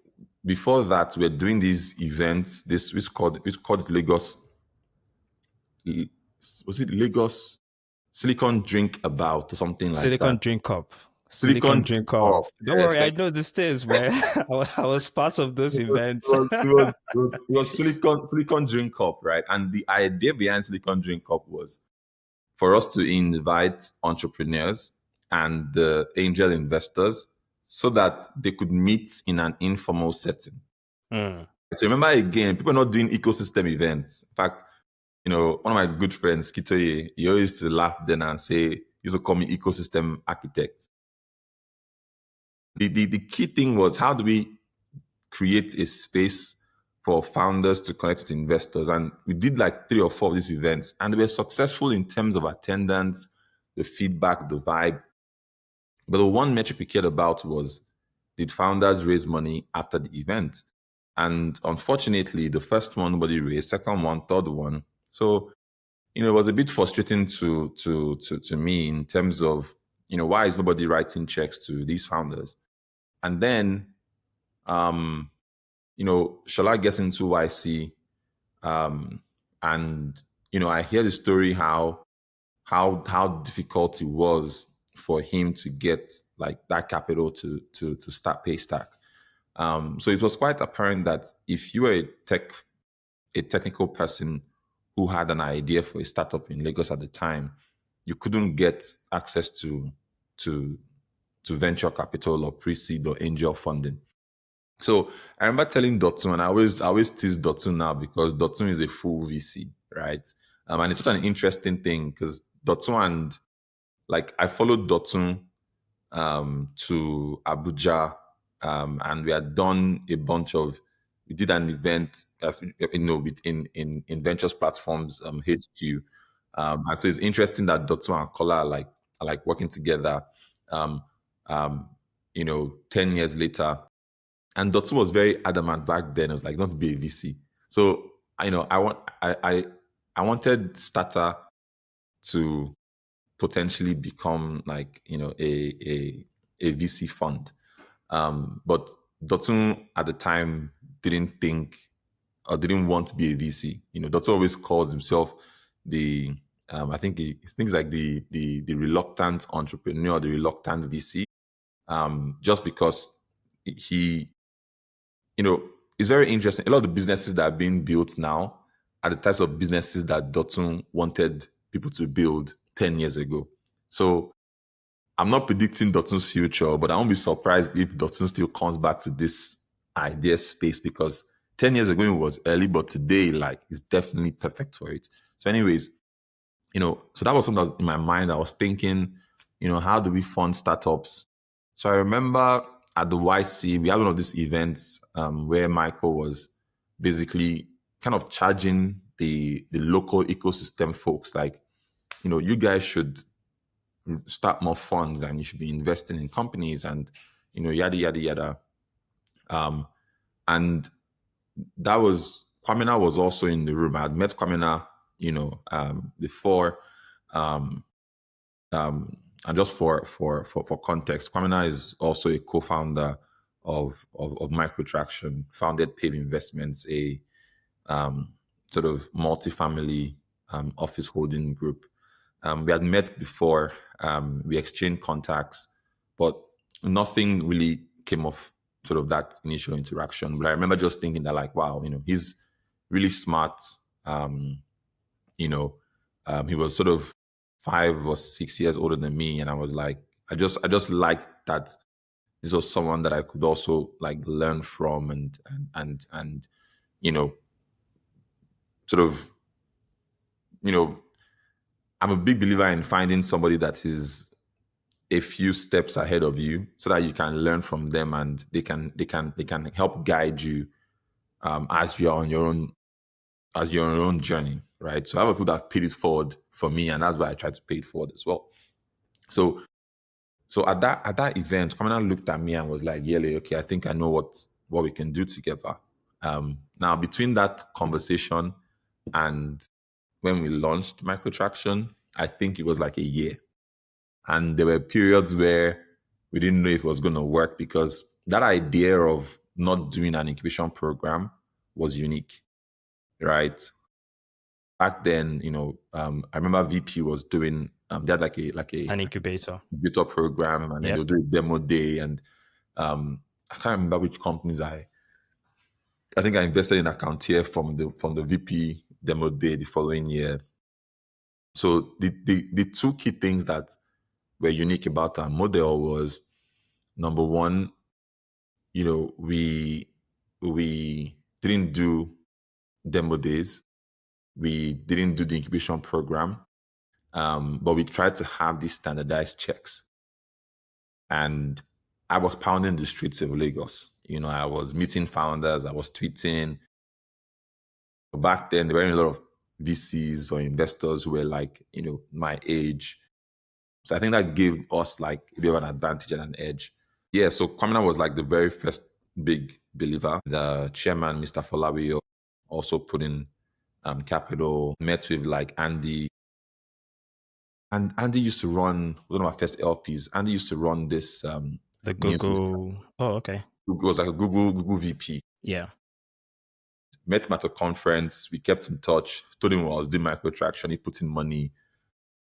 before that, we're doing these events. This we called it Lagos. Was it Lagos Silicon Drink About or something like Silicon that? Drink Cup. Silicon Silicon Drink Drink Cup. Up. Don't Yes, worry, I know the things, man. I was part of those events. it was Silicon Drink Cup, right? And the idea behind Silicon Drink Cup was for us to invite entrepreneurs and the angel investors so that they could meet in an informal setting. Mm. So remember again, people are not doing ecosystem events. In fact, one of my good friends, Kitoye, he always used to laugh then and say, he used to call me ecosystem architect. The key thing was, how do we create a space for founders to connect with investors? And we did like 3 or 4 of these events, and they were successful in terms of attendance, the feedback, the vibe. But the one metric we cared about was, did founders raise money after the event? And unfortunately, the first one nobody raised, second one, third one. So, it was a bit frustrating to me in terms of, why is nobody writing checks to these founders? And then, Shola gets into YC, and I hear the story how difficult it was for him to get like that capital to start Paystack. So it was quite apparent that if you were a technical person who had an idea for a startup in Lagos at the time, you couldn't get access to to venture capital or pre-seed or angel funding. So I remember telling Dotun, and I always tease Dotun now because Dotun is a full VC, right? And it's such an interesting thing because Dotun and like I followed Dotun to Abuja, and we had done a bunch of. We did an event, in Ventures Platforms HQ, and so it's interesting that Dotun and Kola are like working together. Um, 10 years later, and Dotun was very adamant back then. It was like not to be a VC. So I wanted Starta to potentially become like a VC fund. But Dotun at the time didn't think or didn't want to be a VC. Dotun always calls himself the I think he thinks like the reluctant entrepreneur, the reluctant VC, just because he it's very interesting. A lot of the businesses that are being built now are the types of businesses that Dotun wanted people to build 10 years ago. So I'm not predicting Dotun's future, but I won't be surprised if Dotun still comes back to this idea space because 10 years ago it was early, but today, like, it's definitely perfect for it. So, anyways, so that was something that was in my mind. I was thinking, how do we fund startups? So I remember at the YC, we had one of these events where Michael was basically kind of charging the local ecosystem folks, like, you guys should start more funds and you should be investing in companies and, yada, yada, yada. And that was, Kwamina was also in the room. I had met Kwamina, before. Um, and just for context, Kwamina is also a co-founder of Microtraction, founded Pave Investments, a sort of multifamily office holding group. We had met before, we exchanged contacts, but nothing really came of sort of that initial interaction. But I remember just thinking that, like, wow, he's really smart. He was sort of 5 or 6 years older than me, and I was like, I just liked that this was someone that I could also like learn from and you know sort of you know I'm a big believer in finding somebody that is a few steps ahead of you so that you can learn from them and they can help guide you as you're on your own journey, right? So I have people that have paid it forward for me, and that's why I try to pay it forward as well. So at that event, Kamina looked at me and was like, "Yele, okay, I think I know what we can do together." Now between that conversation and when we launched Microtraction, I think it was like a year. And there were periods where we didn't know if it was going to work because that idea of not doing an incubation program was unique, right? Back then, I remember VP was doing, they had like a An incubator. incubator program, and then Yep. they'll do a demo day. And I can't remember which companies I think I invested in Accountier from the VP demo day the following year. So the two key things that were unique about our model was, number one, we didn't do demo days, we didn't do the incubation program, but we tried to have these standardized checks. And I was pounding the streets of Lagos. I was meeting founders, I was tweeting. Back then, there weren't a lot of VCs or investors who were like, my age. So I think that gave us like a bit of an advantage and an edge. Yeah, so Kwamina was like the very first big believer. The chairman, Mr. Folawiyo, also put in capital, met with like Andy. And Andy used to run one of my first LPs. Andy used to run this The newsletter. Google. Oh, okay. It was like a Google VP. Yeah. Met him at a conference. We kept in touch. Told him I was doing Microtraction. He put in money.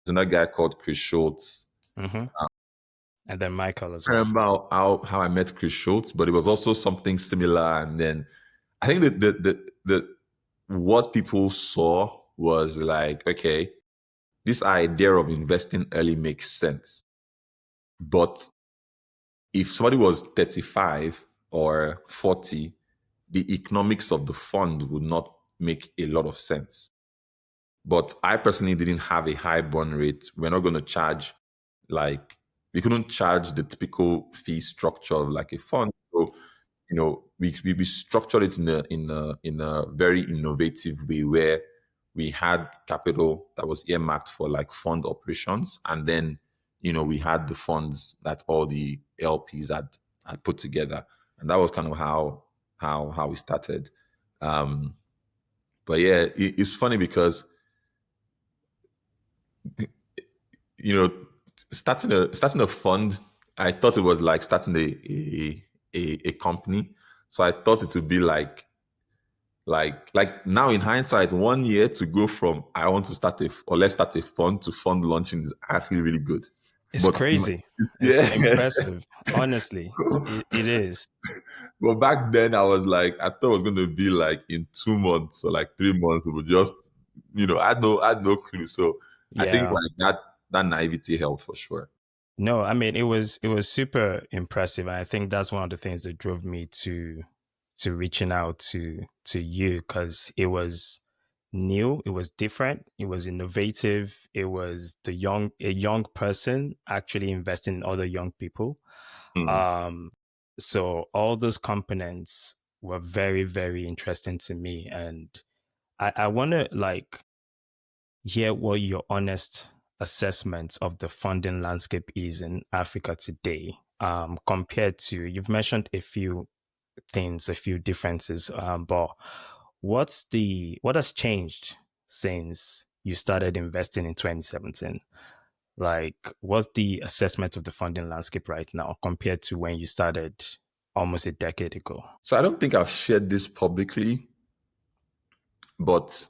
There's another guy called Chris Schultz. Mm-hmm. And then Michael as I well. remember how I met Chris Schultz, but it was also something similar. And then I think that the what people saw was like, okay, this idea of investing early makes sense. But if somebody was 35 or 40, the economics of the fund would not make a lot of sense. But I personally didn't have a high burn rate. We're not going to charge like we couldn't charge the typical fee structure of like a fund. So, we structured it in a very innovative way where we had capital that was earmarked for like fund operations, and then we had the funds that all the LPs had put together, and that was kind of how we started. But yeah, it's funny because you know, starting a fund, I thought it was like starting a company. So I thought it would be like now in hindsight, 1 year to go from I want to start or let's start a fund to fund launching is actually really good. It's But crazy. It's yeah, impressive. Honestly, it is. but back then I was like, I thought it was going to be like in 2 months or like 3 months. It would just, I had no clue. So I think Yeah. like that naivety helped for sure. No, I mean it was super impressive, and I think that's one of the things that drove me to reaching out to you, because it was new, it was different, it was innovative, it was a young person actually investing in other young people. Mm. Um, so all those components were very, very interesting to me, and I want to like hear what your honest assessment of the funding landscape is in Africa today, compared to, you've mentioned a few things, a few differences, but what has changed since you started investing in 2017? Like, what's the assessment of the funding landscape right now compared to when you started almost a decade ago? So I don't think I've shared this publicly, but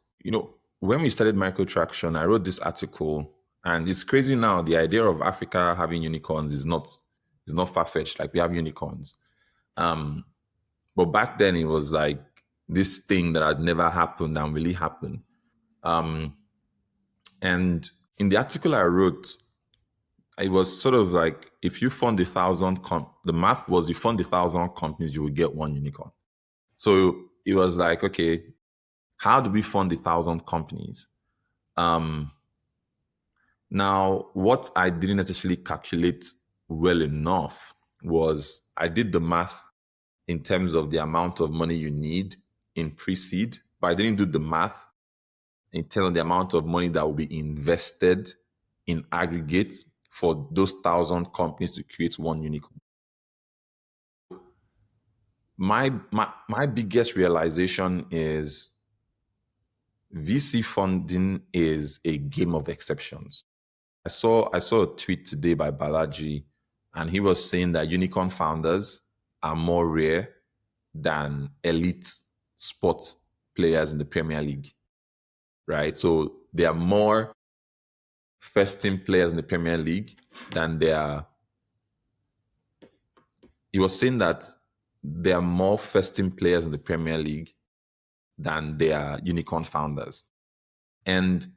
when we started Microtraction, I wrote this article, and it's crazy now. The idea of Africa having unicorns is not far fetched. Like we have unicorns, but back then it was like this thing that had never happened and really happened. And in the article I wrote, it was sort of like if you fund 1,000, the math was you fund 1,000 companies, you will get one unicorn. So it was like, okay, how do we fund 1,000 companies? Now, what I didn't necessarily calculate well enough was I did the math in terms of the amount of money you need in pre-seed, but I didn't do the math in terms of the amount of money that will be invested in aggregate for those 1,000 companies to create one unicorn. My biggest realization is VC funding is a game of exceptions. I saw a tweet today by Balaji, and he was saying that unicorn founders are more rare than elite sport players in the Premier League, right? So there are more first team players in the Premier League than there are. He was saying that there are more first team players in the Premier League than there are unicorn founders. And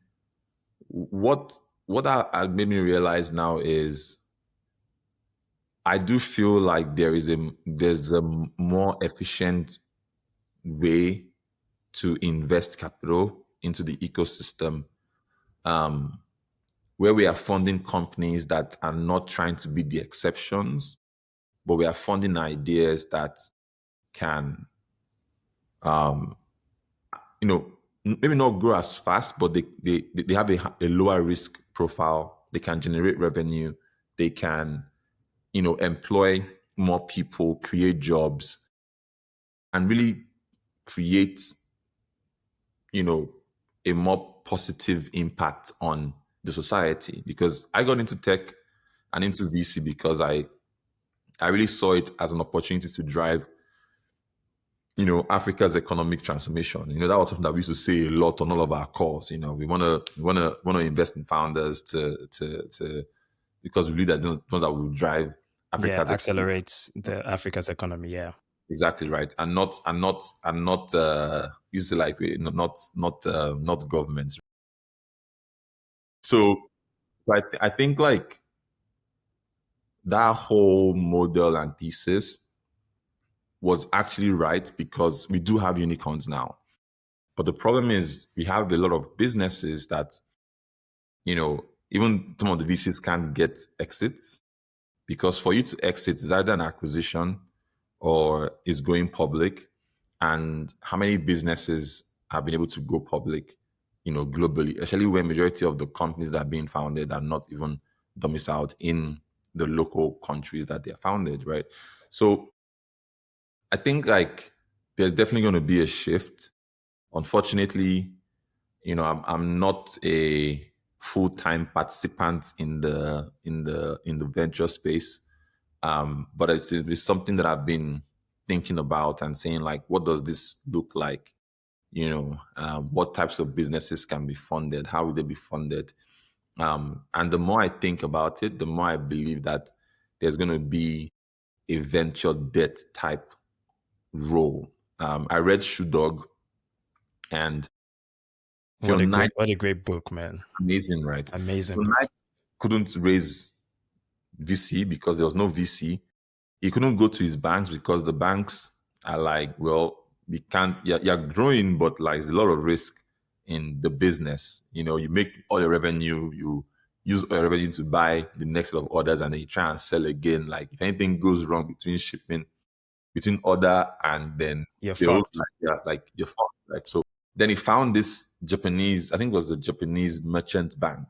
what that made me realize now is I do feel like there's a more efficient way to invest capital into the ecosystem, where we are funding companies that are not trying to be the exceptions, but we are funding ideas that can, maybe not grow as fast, but they have a lower risk profile they can generate revenue, they can, employ more people, create jobs, and really create, you know, a more positive impact on the society. Because I got into tech and into VC because I really saw it as an opportunity to drive, Africa's economic transformation. That was something that we used to say a lot on all of our calls. We want to invest in founders to because we believe that those that will drive Yeah, Africa's economic. accelerates the Africa's economy. Yeah. Exactly right, and not used to like not governments. So, I think like that whole model and thesis was actually right because we do have unicorns now. But the problem is we have a lot of businesses that, even some of the VCs can't get exits because for you to exit is either an acquisition or is going public. And how many businesses have been able to go public, globally, especially when majority of the companies that are being founded are not even domiciled in the local countries that they're founded, right? So I think like there's definitely going to be a shift. Unfortunately, I'm not a full-time participant in the venture space, but it's something that I've been thinking about and saying like, what does this look like? What types of businesses can be funded? How will they be funded? And the more I think about it, the more I believe that there's going to be a venture debt type role. I read Shoe Dog, and Phil Knight, What a great book, man. amazing, right? Amazing Phil book. Knight couldn't raise VC because there was no VC. He couldn't go to his banks because the banks are like, well, we can't. You're growing, but like there's a lot of risk in the business. You make all your revenue, you use all your revenue to buy the next set of orders, and then you try and sell again. Like if anything goes wrong between shipping, between order and then You're bills, fucked. like you're fucked, right? So then he found this Japanese, I think it was the Japanese merchant bank,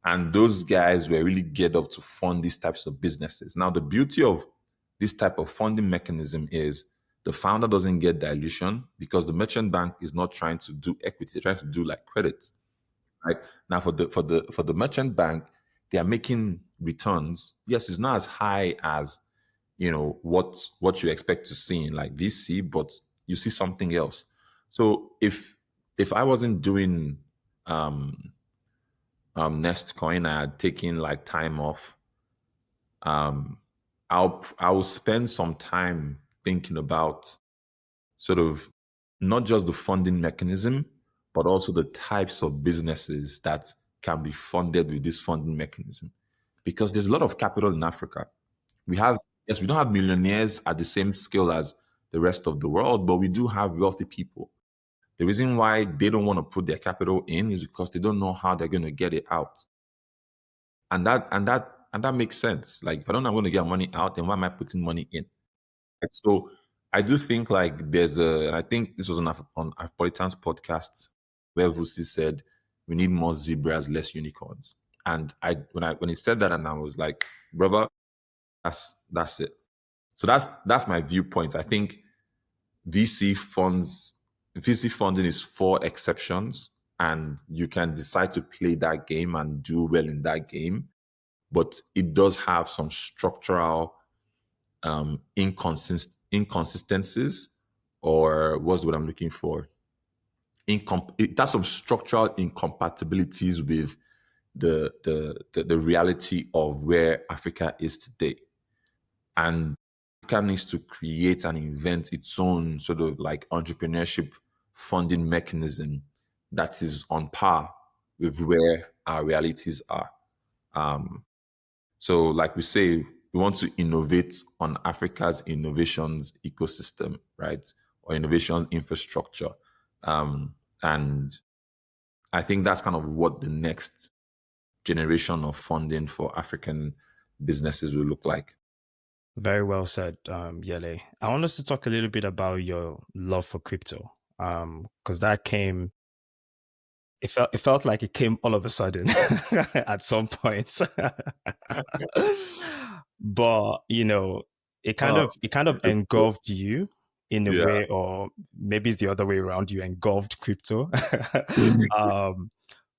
and those guys were really geared up to fund these types of businesses. Now, the beauty of this type of funding mechanism is the founder doesn't get dilution because the merchant bank is not trying to do equity, they're trying to do like credit. Right. Now for the merchant bank, they are making returns. Yes, it's not as high as what you expect to see in like VC, but you see something else. So if I wasn't doing Nest Coin, I had taken like time off. I will spend some time thinking about sort of not just the funding mechanism, but also the types of businesses that can be funded with this funding mechanism. Because there's a lot of capital in Africa. We have, yes, we don't have millionaires at the same scale as the rest of the world, but we do have wealthy people. The reason why they don't want to put their capital in is because they don't know how they're going to get it out. And that makes sense. Like if I don't know I'm going to get money out, then why am I putting money in? Like, so I do think like I think this was on Apolitan's podcast where Vusi said we need more zebras, less unicorns. And when he said that, and I was like, brother, that's it. So that's my viewpoint. I think VC funds VC funding is for exceptions, and you can decide to play that game and do well in that game, but it does have some structural inconsistencies, or what's what I'm looking for. It has some structural incompatibilities with the reality of where Africa is today. And Africa needs to create and invent its own sort of like entrepreneurship funding mechanism that is on par with where our realities are. So, like we say, we want to innovate on Africa's innovations ecosystem, right? Or innovation infrastructure. And I think that's kind of what the next generation of funding for African businesses will look like. Very well said, Yele. I want us to talk a little bit about your love for crypto, because that came it felt like it came all of a sudden at some point. But it kind of engulfed you in a Yeah. way, or maybe it's the other way around. You engulfed crypto. um,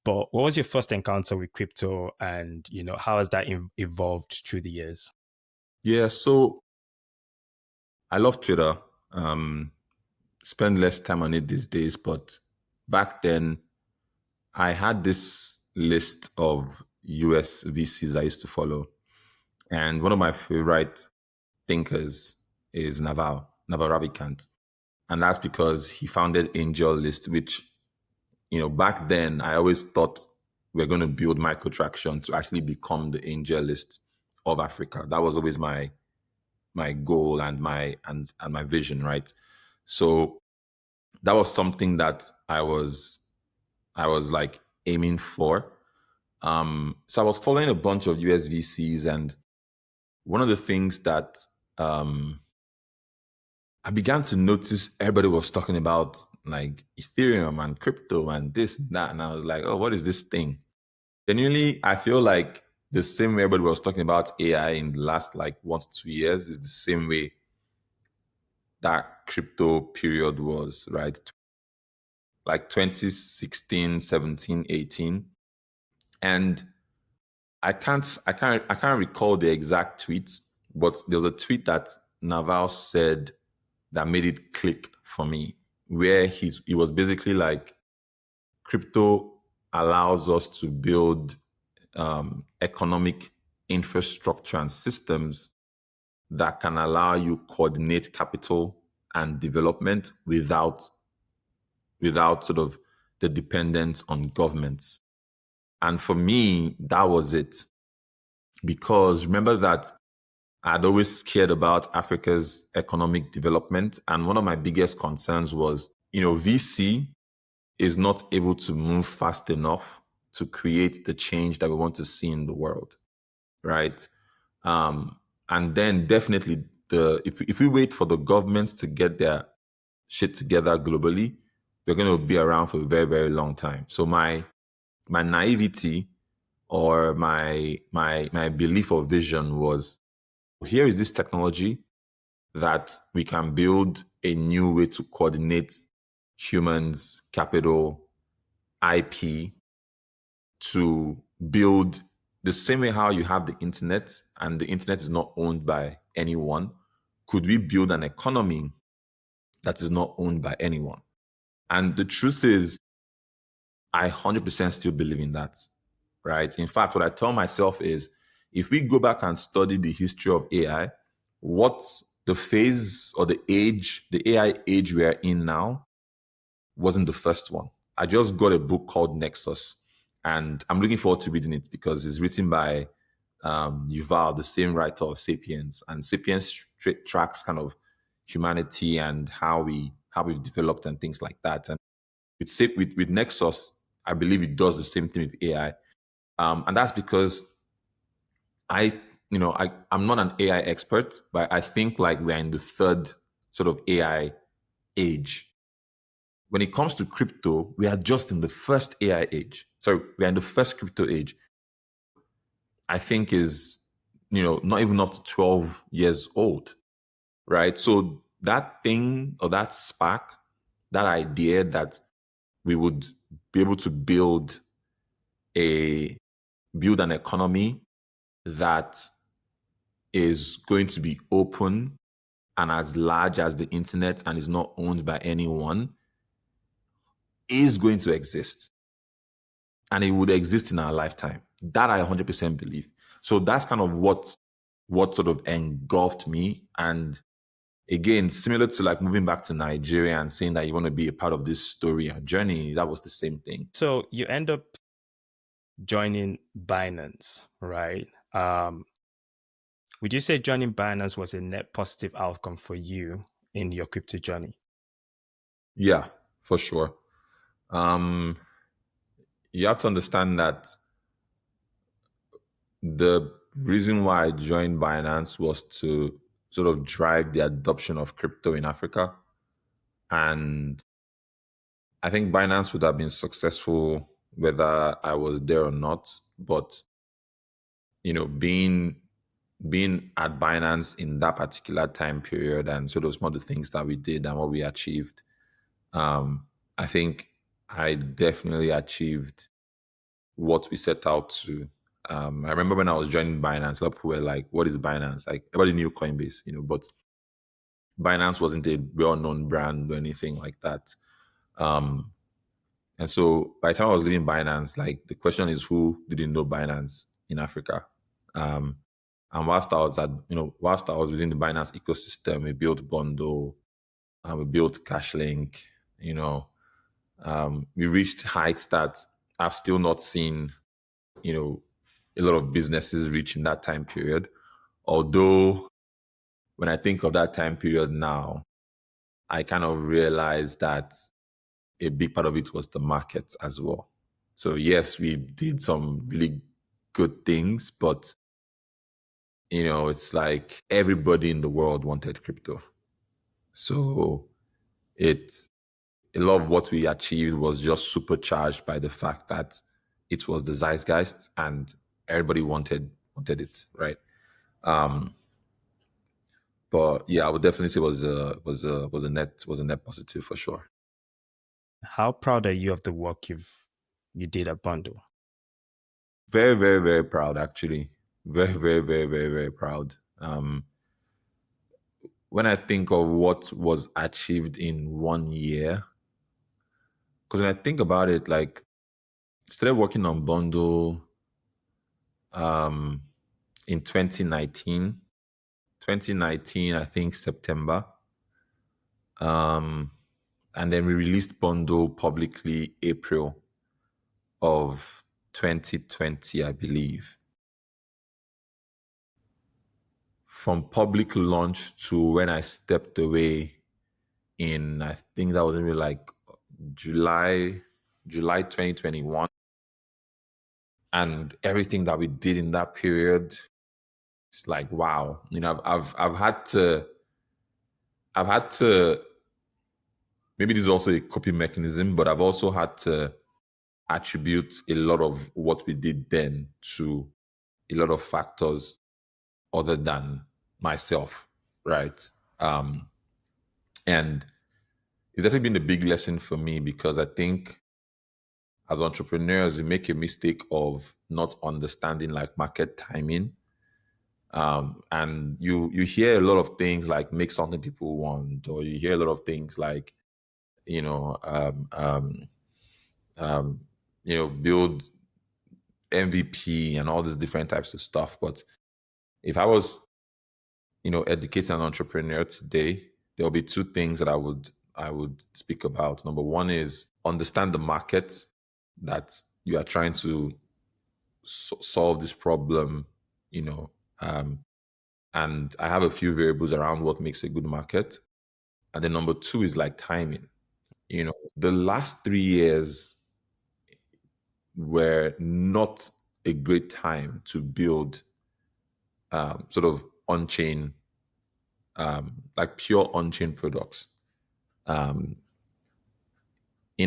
but what was your first encounter with crypto, and how has that evolved through the years? Yeah. So I love Twitter. Um, Spend less time on it these days, but back then I had this list of US VCs I used to follow. And one of my favorite thinkers is Naval Ravikant. And that's because he founded Angel List, which, back then I always thought we're going to build Microtraction to actually become the Angel List of Africa. That was always my goal and my vision, right? So that was something that I was like aiming for. So I was following a bunch of US VCs, and one of the things that um, I began to notice everybody was talking about like Ethereum and crypto and this and that. And I was like, oh, what is this thing? Genuinely, I feel like the same way everybody was talking about AI in the last like 1 to 2 years is the same way that crypto period was, right? Like 2016, 17, 18. And I can't recall the exact tweet, but there was a tweet that Naval said that made it click for me, where he was basically like, crypto allows us to build economic infrastructure and systems that can allow you coordinate capital and development without sort of the dependence on governments. And for me, that was it. Because remember that I'd always cared about Africa's economic development. And one of my biggest concerns was, VC is not able to move fast enough to create the change that we want to see in the world, right? And then definitely if we wait for the governments to get their shit together globally, we're going to be around for a very, very long time. So my naivety or my belief or vision was, here is this technology that we can build a new way to coordinate humans, capital, IP to build the same way how you have the internet and the internet is not owned by anyone. Could we build an economy that is not owned by anyone? And the truth is, I 100% still believe in that, right? In fact, what I tell myself is, if we go back and study the history of AI, what the phase or the AI age we are in now wasn't the first one. I just got a book called Nexus, and I'm looking forward to reading it because it's written by Yuval, the same writer of *Sapiens*, and *Sapiens* tracks kind of humanity and how we've developed and things like that. And with Nexus, I believe it does the same thing with AI, and that's because I'm not an AI expert, but I think like we're in the third sort of AI age. When it comes to crypto, we are just in the first AI age. Sorry, we are in the first crypto age. I think is, not even up to 12 years old, right? So that thing or that spark, that idea that we would be able to a build an economy that is going to be open and as large as the internet and is not owned by anyone is going to exist. And it would exist in our lifetime. That I 100% believe. So that's kind of what sort of engulfed me. And again, similar to like moving back to Nigeria and saying that you want to be a part of this story and journey, that was the same thing. So you end up joining Binance, right? Would you say joining Binance was a net positive outcome for you in your crypto journey? Yeah, for sure. You have to understand that the reason why I joined Binance was to sort of drive the adoption of crypto in Africa. And I think Binance would have been successful whether I was there or not. But being at Binance in that particular time period, and sort of some of the things that we did and what we achieved, I think I definitely achieved what we set out to. I remember when I was joining Binance, a lot of people were like, "What is Binance?" Like everybody knew Coinbase, but Binance wasn't a well-known brand or anything like that. Um, and so by the time I was leaving Binance, like the question is, who didn't know Binance in Africa? Um, and whilst I was within the Binance ecosystem, we built Bundle, we built CashLink, you know, we reached heights that I've still not seen, a lot of businesses reach in that time period. Although when I think of that time period now, I kind of realized that a big part of it was the market as well. So yes, we did some really good things, but it's like everybody in the world wanted crypto. So it's a lot of what we achieved was just supercharged by the fact that it was the zeitgeist and everybody wanted it, right? Um, but yeah, I would definitely say was a net positive for sure. How proud are you of the work you did at Bundle? Very, very, very proud, actually. Very, very, very, very, very proud. When I think of what was achieved in 1 year, because when I think about it, like started working on Bundle um, in 2019. 2019, I think September. Um, and then we released Bundle publicly April of 2020, I believe. From public launch to when I stepped away in, I think that was maybe like July 2021. And everything that we did in that period, it's like, wow. I've had to maybe this is also a coping mechanism, but I've also had to attribute a lot of what we did then to a lot of factors other than myself, right? And it's definitely been a big lesson for me because I think as entrepreneurs, we make a mistake of not understanding like market timing. And you hear a lot of things like make something people want, or you hear a lot of things like, you know, um, build MVP and all these different types of stuff. But if I was, educating an entrepreneur today, there'll be two things that I would speak about. Number one is understand the market that you are trying to solve this problem, you know. And I have a few variables around what makes a good market. And then number two is like timing. The last 3 years were not a great time to build sort of on-chain, like pure on-chain products in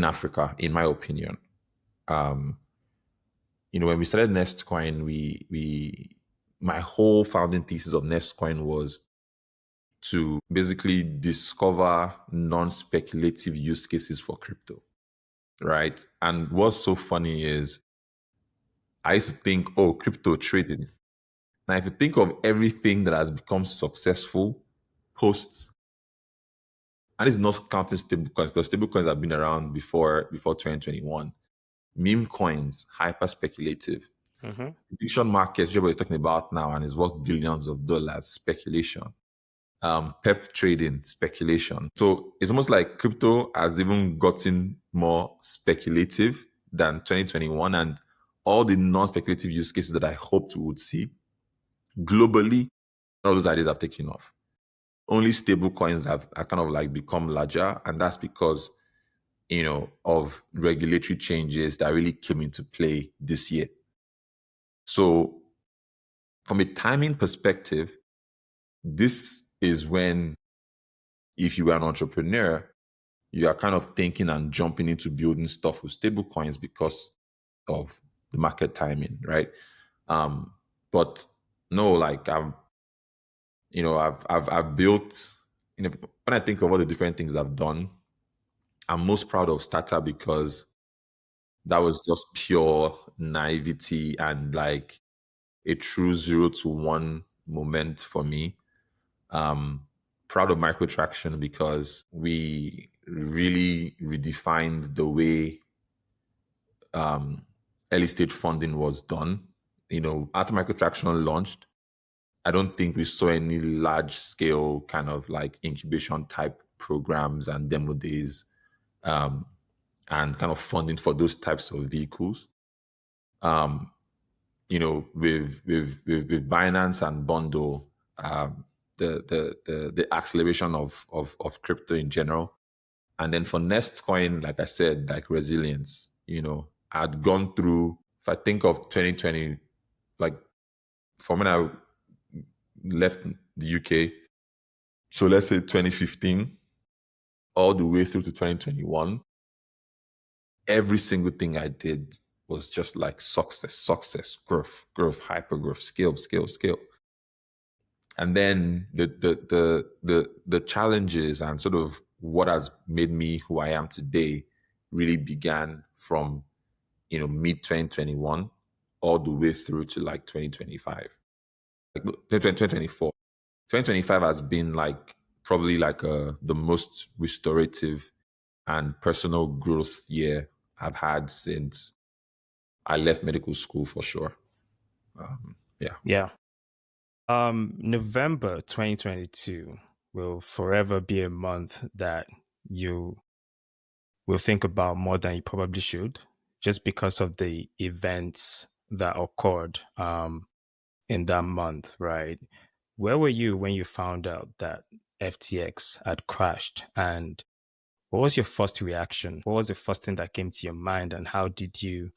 Africa, in my opinion. When we started Nestcoin, my whole founding thesis of Nestcoin was to basically discover non-speculative use cases for crypto, right? And what's so funny is I used to think, oh, crypto trading. Now, if you think of everything that has become successful post, and it's not counting stablecoins because stablecoins have been around before 2021. Meme coins, hyper speculative. Mm-hmm. Prediction markets, everybody's talking about now, and it's worth billions of dollars. Speculation. Pep trading, speculation. So it's almost like crypto has even gotten more speculative than 2021, and all the non-speculative use cases that I hoped we would see globally, all those ideas have taken off. Only stable coins have kind of like become larger, and that's because of regulatory changes that really came into play this year. So from a timing perspective, this is when, if you are an entrepreneur, you are kind of thinking and jumping into building stuff with stable coins because of the market timing, right? But no, like I've built, when I think of all the different things I've done, I'm most proud of Starta because that was just pure naivety and like a true 0 to 1 moment for me. Proud of Microtraction because we really redefined the way early stage funding was done. After Microtraction launched, I don't think we saw any large scale kind of like incubation type programs and demo days, and kind of funding for those types of vehicles. With Binance and Bundle, the acceleration of crypto in general. And then for Nestcoin, like I said, like resilience, I'd gone through, if I think of 2020, like from when I left the UK, so let's say 2015, all the way through to 2021, every single thing I did was just like success, growth, hyper growth, scale, scale, scale. And then the challenges and sort of what has made me who I am today really began from mid 2021 all the way through to like 2025, like 2024. 2025 has been like probably like the most restorative and personal growth year I've had since I left medical school, for sure. Yeah. Yeah. November 2022 will forever be a month that you will think about more than you probably should, just because of the events that occurred in that month, right? Where were you when you found out that FTX had crashed? And what was your first reaction? What was the first thing that came to your mind? And how did you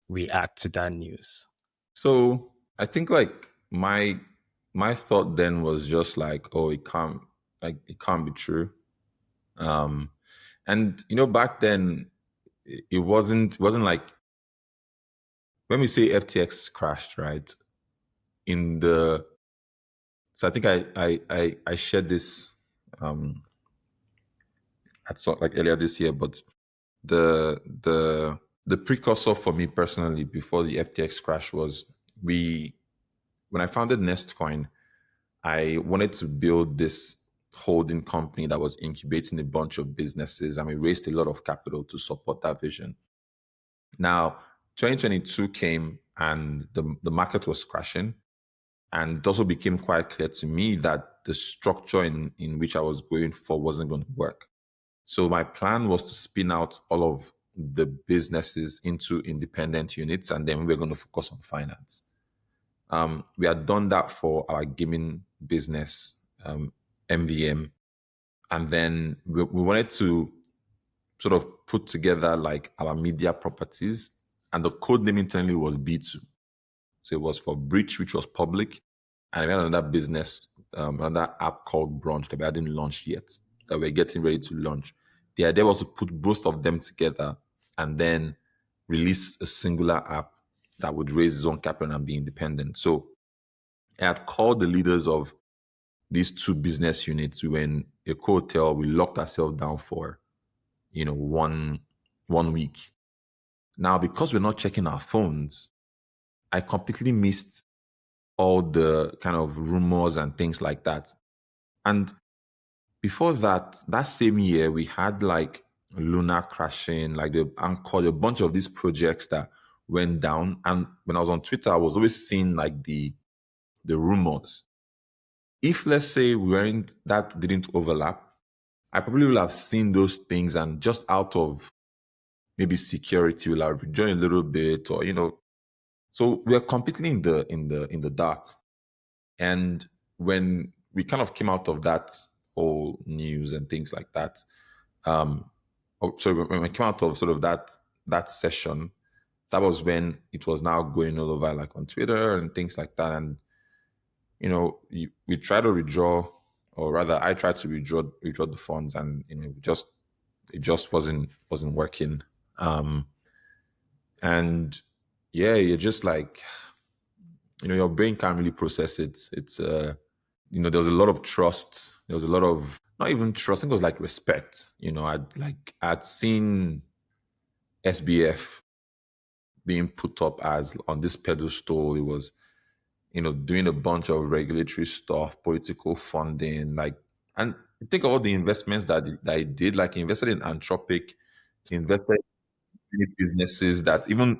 react to that news? So I think like my thought then was just like, oh, it can't be true. And back then it wasn't like, when we say FTX crashed, right? In the So I think I shared this like earlier this year, but the the the precursor for me personally before the FTX crash was, we when I founded Nestcoin, I wanted to build this holding company that was incubating a bunch of businesses, and we raised a lot of capital to support that vision. Now, 2022 came and the market was crashing. And it also became quite clear to me that the structure in which I was going for wasn't going to work. So my plan was to spin out all of the businesses into independent units, and then we were going to focus on finance. We had done that for our gaming business, MVM, and then we wanted to sort of put together like our media properties, and the code name internally was B2. So it was for Breach, which was public, and we had another business, another app called Brunch that we hadn't launched yet, that we're getting ready to launch. The idea was to put both of them together and then release a singular app that would raise its own capital and be independent. So I had called the leaders of these two business units. We were in a hotel. We locked ourselves down for, one week. Now, because we're not checking our phones, I completely missed all the kind of rumors and things like that. And before that same year, we had like Luna crashing, like the Anchor, a bunch of these projects that went down. And when I was on Twitter, I was always seeing like the rumors. If, let's say, that didn't overlap, I probably will have seen those things, and just out of maybe security will have rejoined a little bit, or so we're completely in the dark. And when we kind of came out of that whole news and things like that, so when we came out of sort of that session, that was when it was now going all over, like on Twitter and things like that. And we try to withdraw, or rather, I tried to withdraw the funds, and it just wasn't working. And yeah, you're just like, your brain can't really process it. It's there was a lot of trust. There was a lot of not even trust. I think it was like respect. I'd seen SBF being put up as on this pedestal. It was, doing a bunch of regulatory stuff, political funding, and think of all the investments that he did. Like he invested in Anthropic, he invested in many businesses that even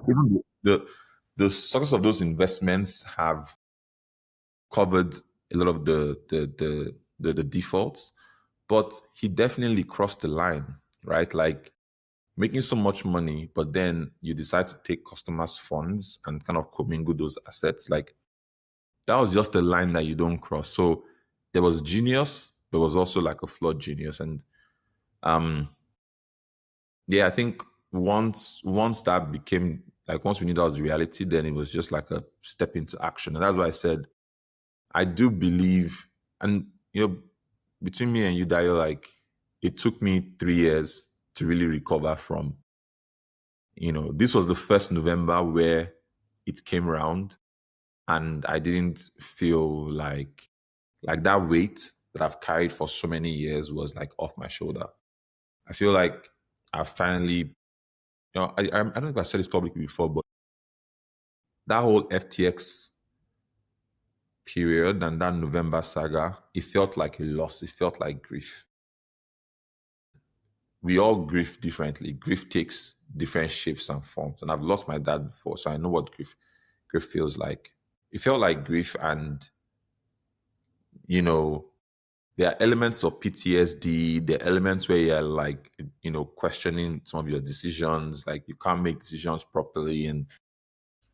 the success of those investments have covered a lot of the defaults, but he definitely crossed the line, right? Like making so much money, but then you decide to take customers' funds and kind of commingle those assets. Like that was just a line that you don't cross. So there was genius, there was also like a flawed genius. And um yeah, I think once that became like once we knew that was reality, then it was just like a step into action. And that's why I said I do believe, and between me and you, Dayo, like it took me 3 years to really recover from. This was the first November where it came around, and I didn't feel like that weight that I've carried for so many years was like off my shoulder. I feel like I finally, I don't know if I said this publicly before, but that whole FTX period and that November saga, it felt like a loss. It felt like grief. We all grieve differently. Grief takes different shapes and forms. And I've lost my dad before, so I know what grief feels like. It felt like grief, and you know, there are elements of PTSD. There are elements where you're like, questioning some of your decisions, like you can't make decisions properly, and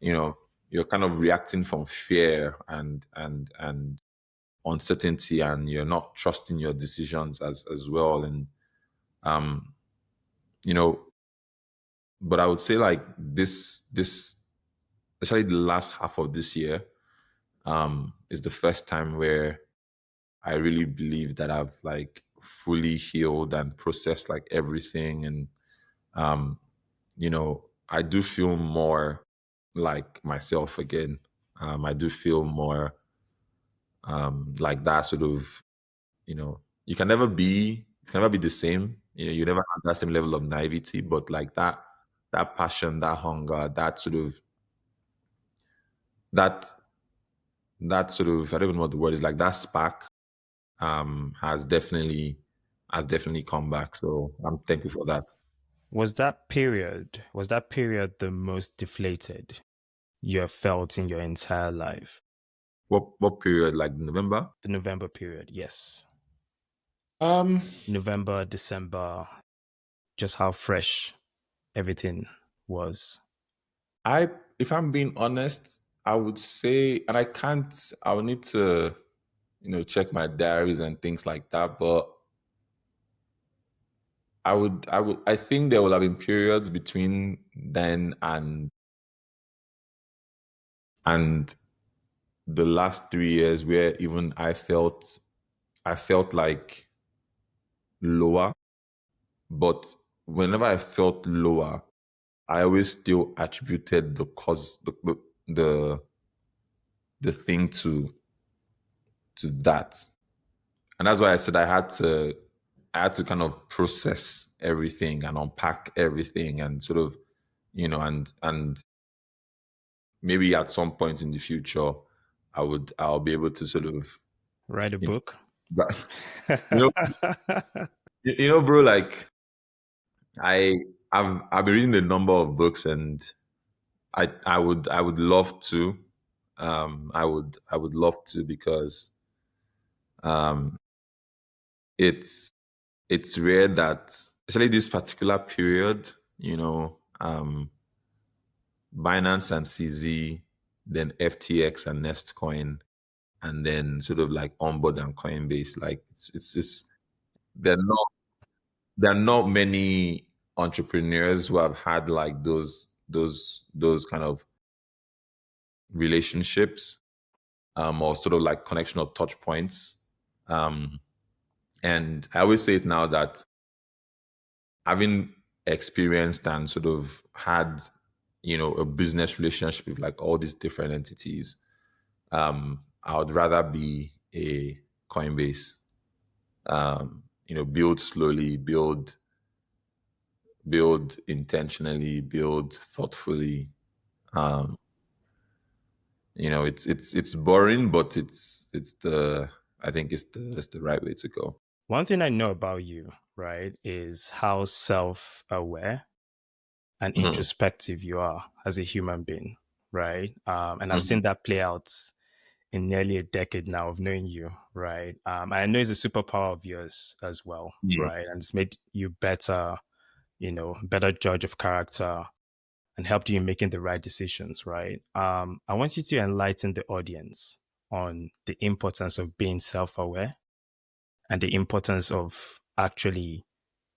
you know, you're kind of reacting from fear and uncertainty, and you're not trusting your decisions as well. And um, you know, but I would say like this especially the last half of this year, is the first time where I really believe that I've like fully healed and processed like everything. And um, I do feel more like myself again. I do feel more like that sort of, it can never be the same. You never have that same level of naivety, but like that passion, that hunger, that that sort of, I don't even know what the word is, like that spark has definitely come back. So I'm thankful for that. Was that period the most deflated you have felt in your entire life? What period? Like November? The November period, yes. Um, November, December, just how fresh everything was. I if I'm being honest, I would say, and I would need to, check my diaries and things like that, but I think there will have been periods between then and the last 3 years where even I felt like lower. But whenever I felt lower, I always still attributed the cause, the the thing to that. And that's why I said I had to kind of process everything and unpack everything and sort of, and maybe at some point in the future I'll be able to sort of, Write a you book. know, you know, bro, like I've been reading a number of books, and I would love to. I would love to, because um it's it's rare that, especially this particular period, Binance and CZ, then FTX and Nestcoin, and then sort of like Onboard and Coinbase. Like it's just there are not there are not many entrepreneurs who have had like those kind of relationships, or sort of like connection of touch points. Um, and I always say it now that having experienced and sort of had a business relationship with like all these different entities. I would rather be a Coinbase. Build slowly, build intentionally, build thoughtfully. Um, it's boring, but it's the I think it's the right way to go. One thing I know about you, right, is how self-aware and Mhm. introspective you are as a human being, right? And I've Mhm. seen that play out in nearly a decade now of knowing you, right? And I know it's a superpower of yours as well, Yeah. right? And it's made you better, better judge of character and helped you in making the right decisions, right? I want you to enlighten the audience on the importance of being self-aware and the importance of actually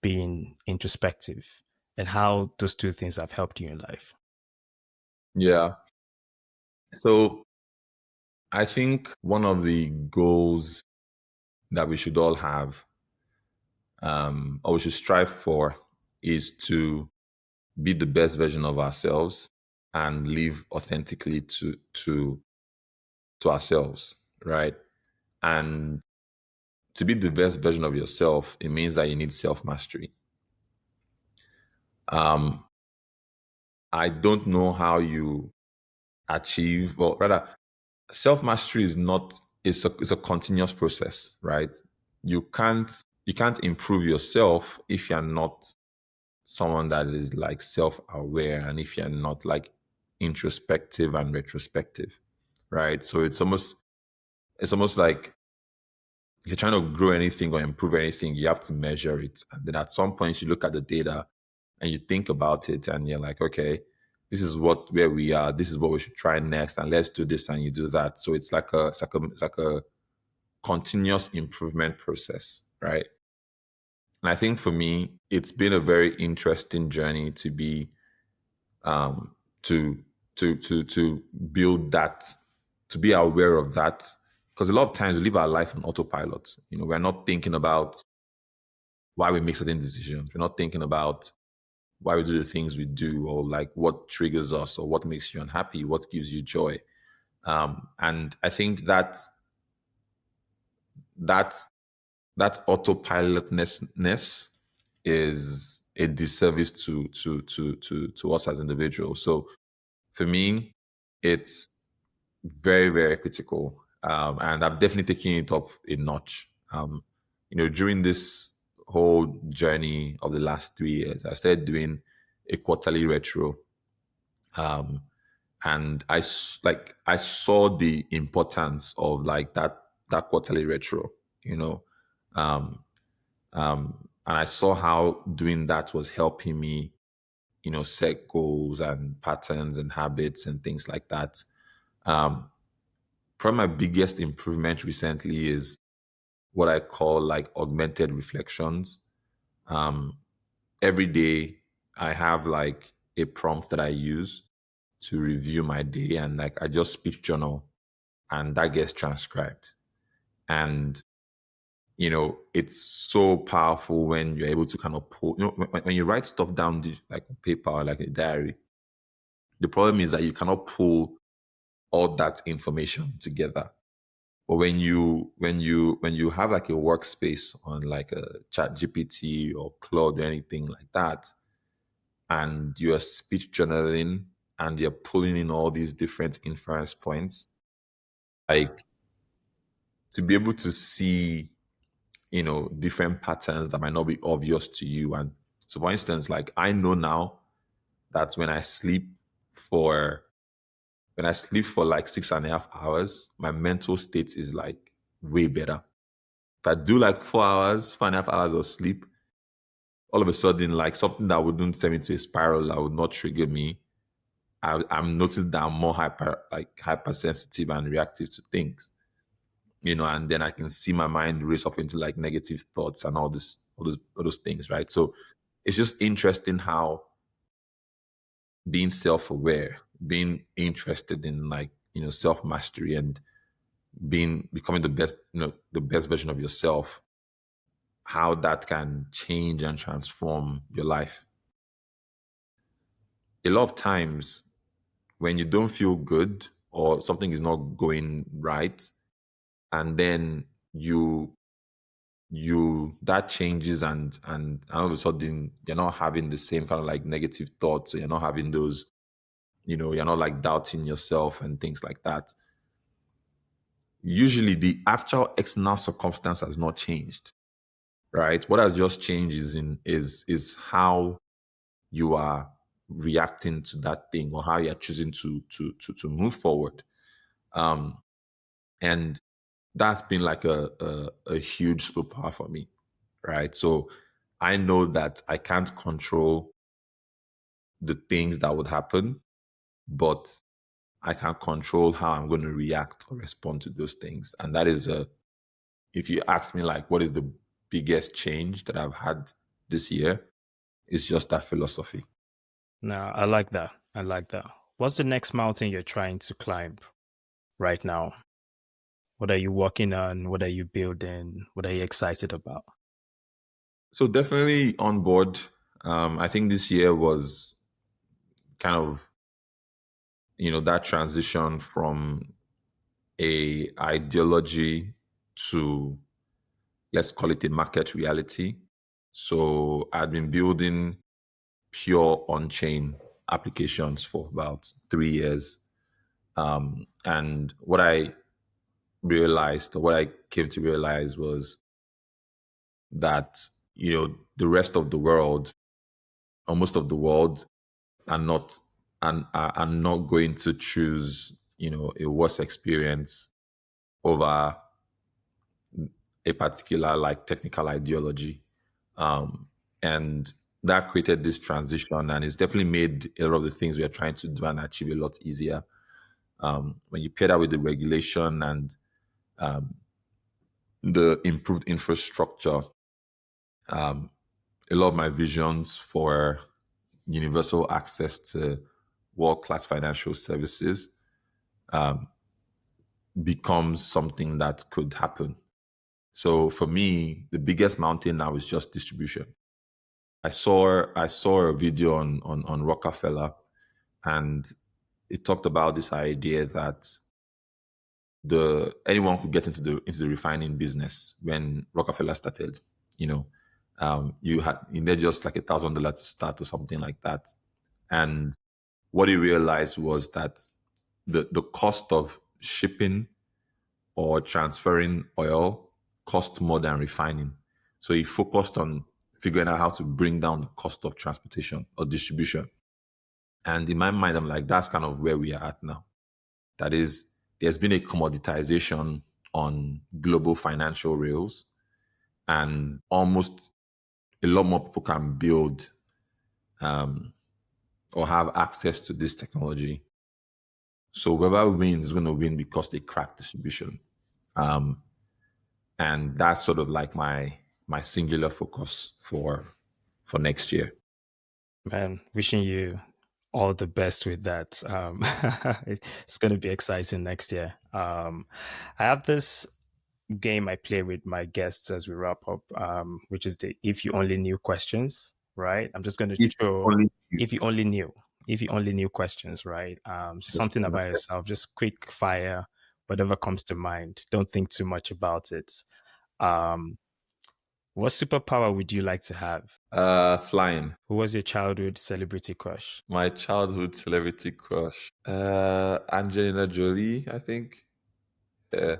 being introspective and how those two things have helped you in life. Yeah. So I think one of the goals that we should all have, or we should strive for, is to be the best version of ourselves and live authentically to ourselves, right? And to be the best version of yourself, it means that you need self mastery. Um, I don't know how you achieve, or rather, self mastery is not. It's a continuous process, right? You can't improve yourself if you're not someone that is like self aware, and if you're not like introspective and retrospective, right? So it's almost like if you're trying to grow anything or improve anything, you have to measure it. And then at some point you look at the data and you think about it and you're like, okay, this is where we are, this is what we should try next, and let's do this, and you do that. So it's like a continuous improvement process, right? And I think for me, it's been a very interesting journey to be um to to build that, to be aware of that, because a lot of times we live our life on autopilot. We're not thinking about why we make certain decisions. We're not thinking about why we do the things we do, or like what triggers us, or what makes you unhappy, what gives you joy. And I think that that autopilotness is a disservice to us as individuals. So for me, it's very, very critical. And I've definitely taken it up a notch. During this whole journey of the last 3 years, I started doing a quarterly retro. Um, and I saw the importance of like that quarterly retro, you know. Um, and I saw how doing that was helping me, set goals and patterns and habits and things like that. Um, Probably my biggest improvement recently is what I call like augmented reflections. Um, every day I have like a prompt that I use to review my day, and like I just speech journal, and that gets transcribed. And it's so powerful when you're able to kind of pull, when you write stuff down like on paper or like a diary. The problem is that you cannot pull all that information together. But when you have like a workspace on like a chat GPT or Claude or anything like that, and you're speech journaling and you're pulling in all these different inference points, like to be able to see, different patterns that might not be obvious to you. And so for instance, like I know now that for when I sleep for like 6.5 hours, my mental state is like way better. If I do like 4 hours, 4.5 hours of sleep, all of a sudden, like something that wouldn't send me to a spiral, that would not trigger me. I'm noticing that I'm more hypersensitive and reactive to things, and then I can see my mind race off into like negative thoughts and all those things, right? So it's just interesting how being self-aware, being interested in like, self-mastery, and becoming the best version of yourself, how that can change and transform your life. a lot of times when you don't feel good or something is not going right, and then you that changes, and all of a sudden you're not having the same kind of like negative thoughts, so you're not having those, you're not like doubting yourself and things like that. Usually the actual external circumstance has not changed, right? What has just changed is how you are reacting to that thing, or how you're choosing to move forward. um and that's been like a huge superpower for me, right? So I know that I can't control the things that would happen, but I can control how I'm going to react or respond to those things. And that is if you ask me like what is the biggest change that I've had this year, it's just that philosophy. No, I like that. I like that. What's the next mountain you're trying to climb right now? What are you working on? What are you building? What are you excited about? So definitely on board. I think this year was kind of, that transition from a ideology to, let's call it, a market reality. So I've been building pure on-chain applications for about 3 years. And what I realized, or what I came to realize, was that, the rest of the world, or most of the world, are not are not going to choose, a worse experience over a particular like technical ideology. And that created this transition, and it's definitely made a lot of the things we are trying to do and achieve a lot easier. When you pair that with the regulation and the improved infrastructure, a lot of my visions for universal access to world-class financial services becomes something that could happen. So for me, the biggest mountain now is just distribution. I saw a video on Rockefeller, and it talked about this idea that the anyone could get into the refining business when Rockefeller started. You had in there just like $1,000 to start or something like that. And what he realized was that the cost of shipping or transferring oil costs more than refining. So he focused on figuring out how to bring down the cost of transportation or distribution. And in my mind, I'm like, that's kind of where we are at now. That is, there's been a commoditization on global financial rails, and almost a lot more people can build or have access to this technology. So whoever wins is going to win because they crack distribution. Um, and that's sort of like my singular focus for next year. Man, wishing you all the best with that. It's going to be exciting next year. I have this game I play with my guests as we wrap up, which is the if you only knew questions, right? I'm just going to If throw only you if you only knew, if you only knew questions, right? So something about understand. yourself, just quick fire, whatever comes to mind. Don't think too much about it. Um, what superpower would you like to have? Flying. Who was your childhood celebrity crush? My childhood celebrity crush. Angelina Jolie, I think. Yeah.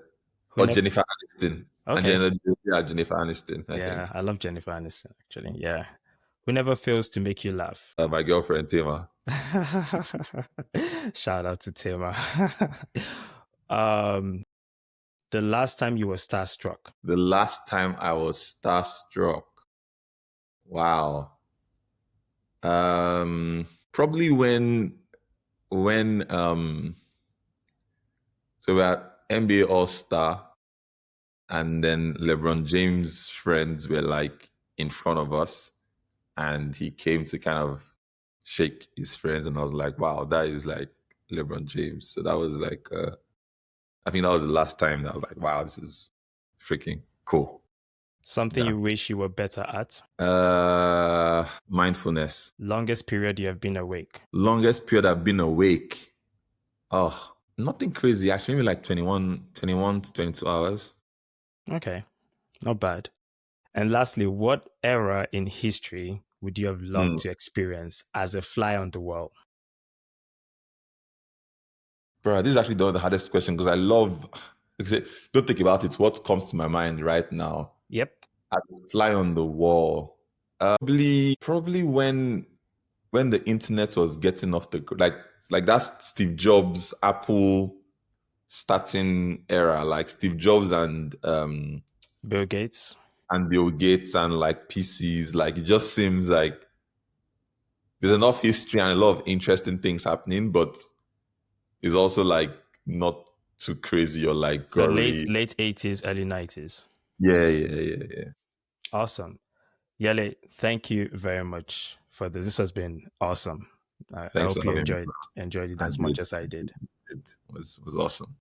Who Or never? Jennifer Aniston. Okay, Angelina Jolie or Jennifer Aniston, I yeah, think. I love Jennifer Aniston actually. Yeah, who never fails to make you laugh? My girlfriend, Tema. Shout out to Tema. um, the last time you were starstruck. The last time I was starstruck. Wow. Probably when so we're at NBA All Star, and then LeBron James' friends were like in front of us, and he came to kind of shake his friends, and I was like, wow, that is like LeBron James. So that was like I think that was the last time that I was like, wow, this is freaking cool. Something Yeah. you wish you were better at? Mindfulness. Longest period you have been awake? Longest period I've been awake. Oh, nothing crazy. Actually, maybe like 21 to 22 hours. Okay, not bad. And lastly, what era in history would you have loved Hmm. to experience as a fly on the wall? Bro, this is actually the hardest question because I love, don't think about it. What comes to my mind right now? Yep. I fly on the wall. Probably when the internet was getting off the like that's Steve Jobs, Apple starting era, like Steve Jobs Bill Gates. and Bill Gates and like PCs. Like it just seems like there's enough history and a lot of interesting things happening, but it's also like not too crazy or like So late gory. late 80s, early 90s. Yeah, yeah, yeah, yeah. Awesome. Yele, thank you very much for this. This has been awesome. I Thanks for hope you having me. enjoyed it I as much did. as I did. It was awesome.